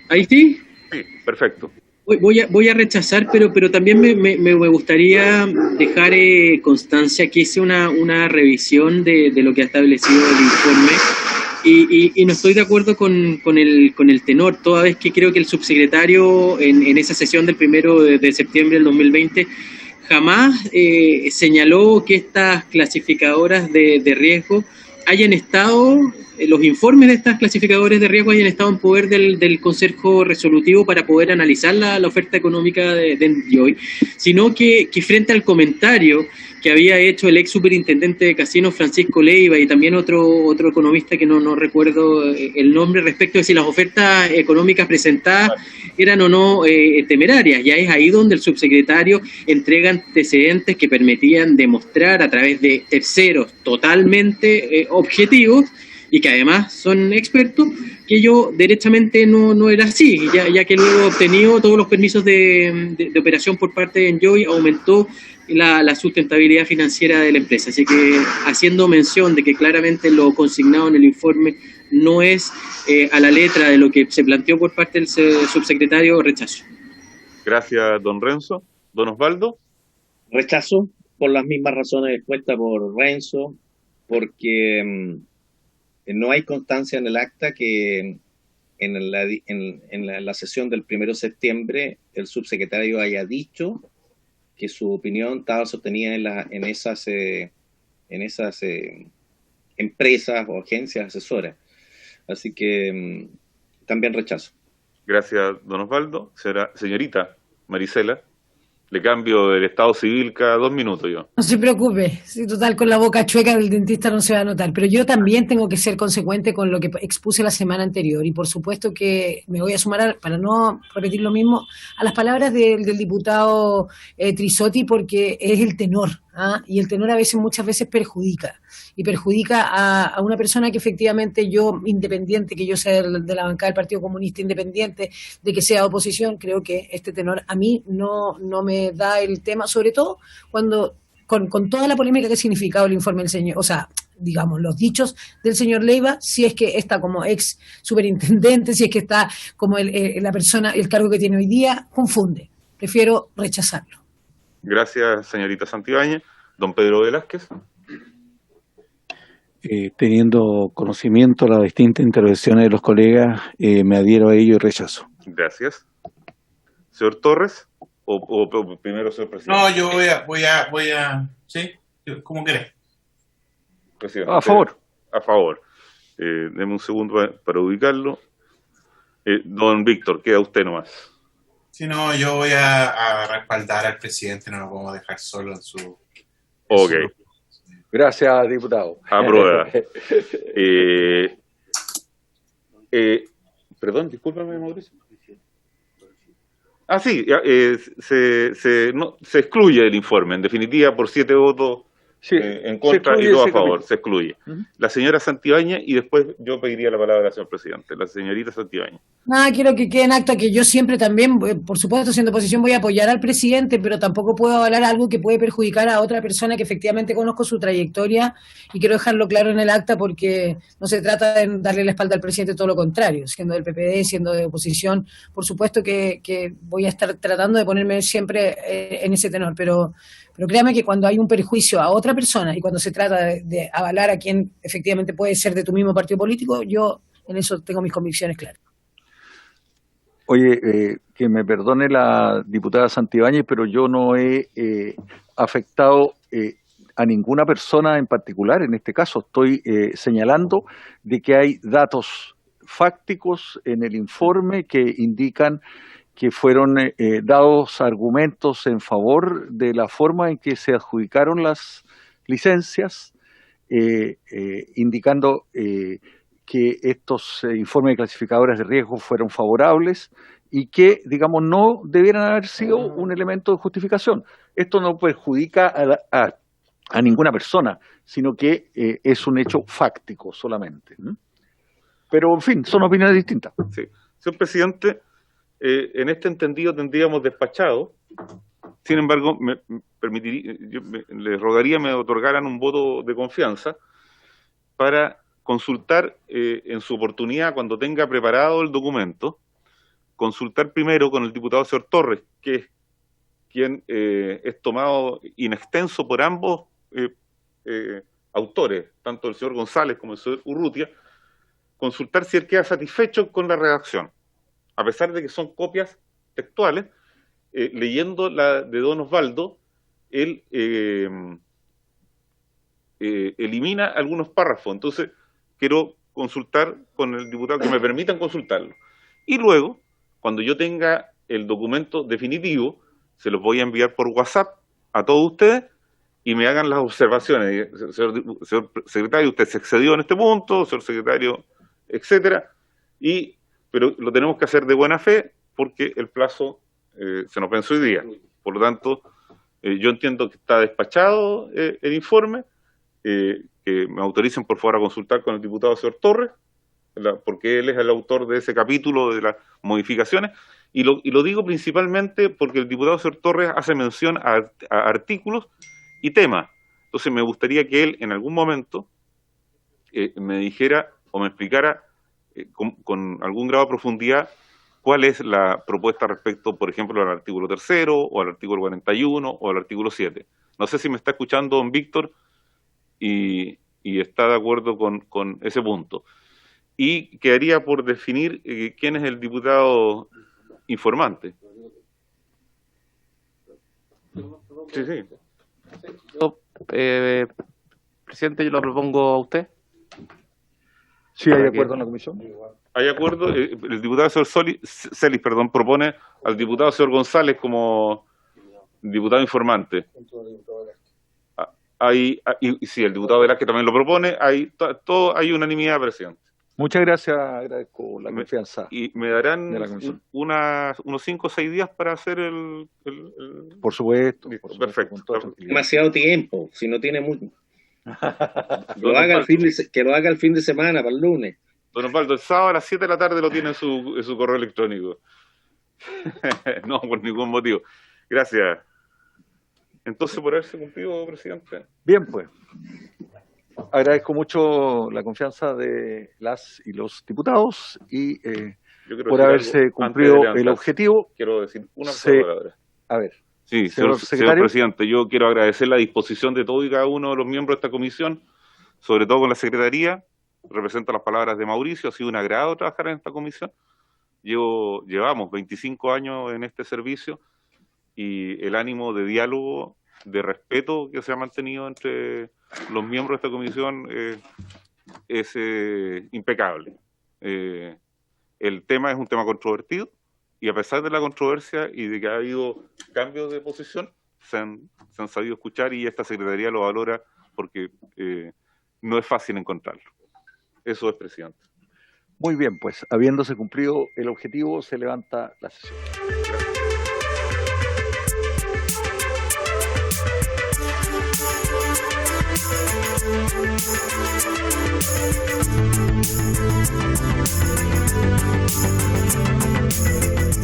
¿Ahí sí? Sí, perfecto. Voy a rechazar, pero también me gustaría dejar constancia que hice una revisión de lo que ha establecido el informe y no estoy de acuerdo con el tenor, toda vez que creo que el subsecretario en esa sesión del 1 de septiembre del 2020 jamás señaló que estas clasificadoras de riesgo hayan estado, los informes de estas clasificadores de riesgo hayan estado en poder del Consejo Resolutivo para poder analizar la oferta económica de Enjoy, sino que frente al comentario que había hecho el ex superintendente de casinos Francisco Leiva y también otro economista que no recuerdo el nombre respecto de si las ofertas económicas presentadas eran o no temerarias. Ya es ahí donde el subsecretario entrega antecedentes que permitían demostrar a través de terceros totalmente objetivos y que además son expertos, que ello derechamente no era así, ya que luego obtenido todos los permisos de operación por parte de Enjoy, aumentó la sustentabilidad financiera de la empresa. Así que, haciendo mención de que claramente lo consignado en el informe no es a la letra de lo que se planteó por parte del subsecretario, rechazo. Gracias, don Renzo. Don Osvaldo. Rechazo por las mismas razones expuestas por Renzo, porque no hay constancia en el acta que en la sesión del 1 de septiembre el subsecretario haya dicho que su opinión estaba sostenida en esas empresas o agencias asesoras. Así que también rechazo. Gracias, don Osvaldo. Señorita Marisela, le cambio el estado civil cada 2 minutos yo. No se preocupe, sí, total, con la boca chueca del dentista no se va a notar, pero yo también tengo que ser consecuente con lo que expuse la semana anterior y por supuesto que me voy a sumar, para no repetir lo mismo, a las palabras del diputado Trisotti, porque es el tenor, y el tenor muchas veces perjudica, y perjudica a una persona que efectivamente yo, independiente, que yo sea de la bancada del Partido Comunista, independiente de que sea oposición, creo que este tenor a mí no me da el tema, sobre todo cuando con toda la polémica que ha significado el informe del señor, o sea, digamos, los dichos del señor Leiva, si es que está como ex superintendente, si es que está como la persona, el cargo que tiene hoy día, confunde. Prefiero rechazarlo. Gracias, señorita Santibáñez. Don Pedro Velázquez. Teniendo conocimiento de las distintas intervenciones de los colegas, me adhiero a ello y rechazo. Gracias. Señor Torres, o primero, señor presidente. No, yo voy a, sí, como querés. Presidente, a favor. A favor. Deme un segundo para ubicarlo. Don Víctor, queda usted nomás. Si no, yo voy a respaldar al presidente, no lo podemos dejar solo en su... Ok. Gracias, diputado. Aprueba. Perdón, discúlpame, Mauricio. Sí, se excluye el informe, en definitiva, por 7 votos en contra y 2 a favor, se excluye. La señora Santibáñez, y después yo pediría la palabra al señor presidente, la señorita Santibáñez. Nada, quiero que quede en acta que yo siempre también, por supuesto, siendo oposición, voy a apoyar al presidente, pero tampoco puedo avalar algo que puede perjudicar a otra persona que efectivamente conozco su trayectoria, y quiero dejarlo claro en el acta porque no se trata de darle la espalda al presidente, todo lo contrario, siendo del PPD, siendo de oposición, por supuesto que voy a estar tratando de ponerme siempre en ese tenor, pero créame que cuando hay un perjuicio a otra persona y cuando se trata de avalar a quien efectivamente puede ser de tu mismo partido político, yo en eso tengo mis convicciones claras. Oye, que me perdone la diputada Santibáñez, pero yo no he afectado a ninguna persona en particular. En este caso estoy señalando de que hay datos fácticos en el informe que indican que fueron dados argumentos en favor de la forma en que se adjudicaron las licencias, indicando que estos informes de clasificadores de riesgo fueron favorables y que, digamos, no debieran haber sido un elemento de justificación. Esto no perjudica a ninguna persona, sino que es un hecho fáctico solamente. Pero, en fin, son opiniones distintas. Sí. Señor presidente, en este entendido tendríamos despachado. Sin embargo, le rogaría me otorgaran un voto de confianza para consultar en su oportunidad, cuando tenga preparado el documento, consultar primero con el diputado señor Torres, que es quien es tomado in extenso por ambos autores, tanto el señor González como el señor Urrutia, consultar si él queda satisfecho con la redacción, a pesar de que son copias textuales. Leyendo la de don Osvaldo, él elimina algunos párrafos, entonces quiero consultar con el diputado, que me permitan consultarlo. Y luego, cuando yo tenga el documento definitivo, se los voy a enviar por WhatsApp a todos ustedes, y me hagan las observaciones. Señor secretario, usted se excedió en este punto, señor secretario, etcétera, pero lo tenemos que hacer de buena fe porque el plazo se nos vence hoy día. Por lo tanto, yo entiendo que está despachado el informe, que me autoricen por favor a consultar con el diputado señor Torres, porque él es el autor de ese capítulo de las modificaciones, y lo digo principalmente porque el diputado señor Torres hace mención a artículos y temas. Entonces me gustaría que él en algún momento me dijera o me explicara con algún grado de profundidad cuál es la propuesta respecto, por ejemplo, al artículo 3º, o al artículo 41, o al artículo 7. No sé si me está escuchando don Víctor y está de acuerdo con ese punto. Y quedaría por definir quién es el diputado informante. Sí, sí. Yo, presidente, yo lo propongo a usted. ¿Sí hay acuerdo en la comisión? Hay acuerdo. El diputado señor Celis, propone al diputado señor González como diputado informante. Sí, el diputado Velázquez también lo propone. Hay unanimidad, presidente. Muchas gracias, agradezco la confianza. Y me darán de la comisión. unos 5 o 6 días para hacer Por supuesto. Listo, por supuesto, perfecto. con toda tranquilidad. Demasiado tiempo, si no tiene mucho. Que lo haga el fin de semana, para el lunes. Don Osvaldo, el sábado a las 7 de la tarde lo tiene en su correo electrónico. No, por ningún motivo. Gracias. Entonces, por haberse cumplido, presidente. Bien, pues. Agradezco mucho la confianza de las y los diputados y por haberse cumplido el objetivo. Quiero decir una palabra. A ver. Sí, señor presidente, yo quiero agradecer la disposición de todos y cada uno de los miembros de esta comisión, sobre todo con la Secretaría. Represento las palabras de Mauricio, ha sido un agrado trabajar en esta comisión. Llevamos 25 años en este servicio y el ánimo de diálogo, de respeto que se ha mantenido entre los miembros de esta comisión es impecable. El tema es un tema controvertido y a pesar de la controversia y de que ha habido cambios de posición, se han sabido escuchar y esta Secretaría lo valora porque no es fácil encontrarlo. Eso es, presidente. Muy bien, pues habiéndose cumplido el objetivo, se levanta la sesión.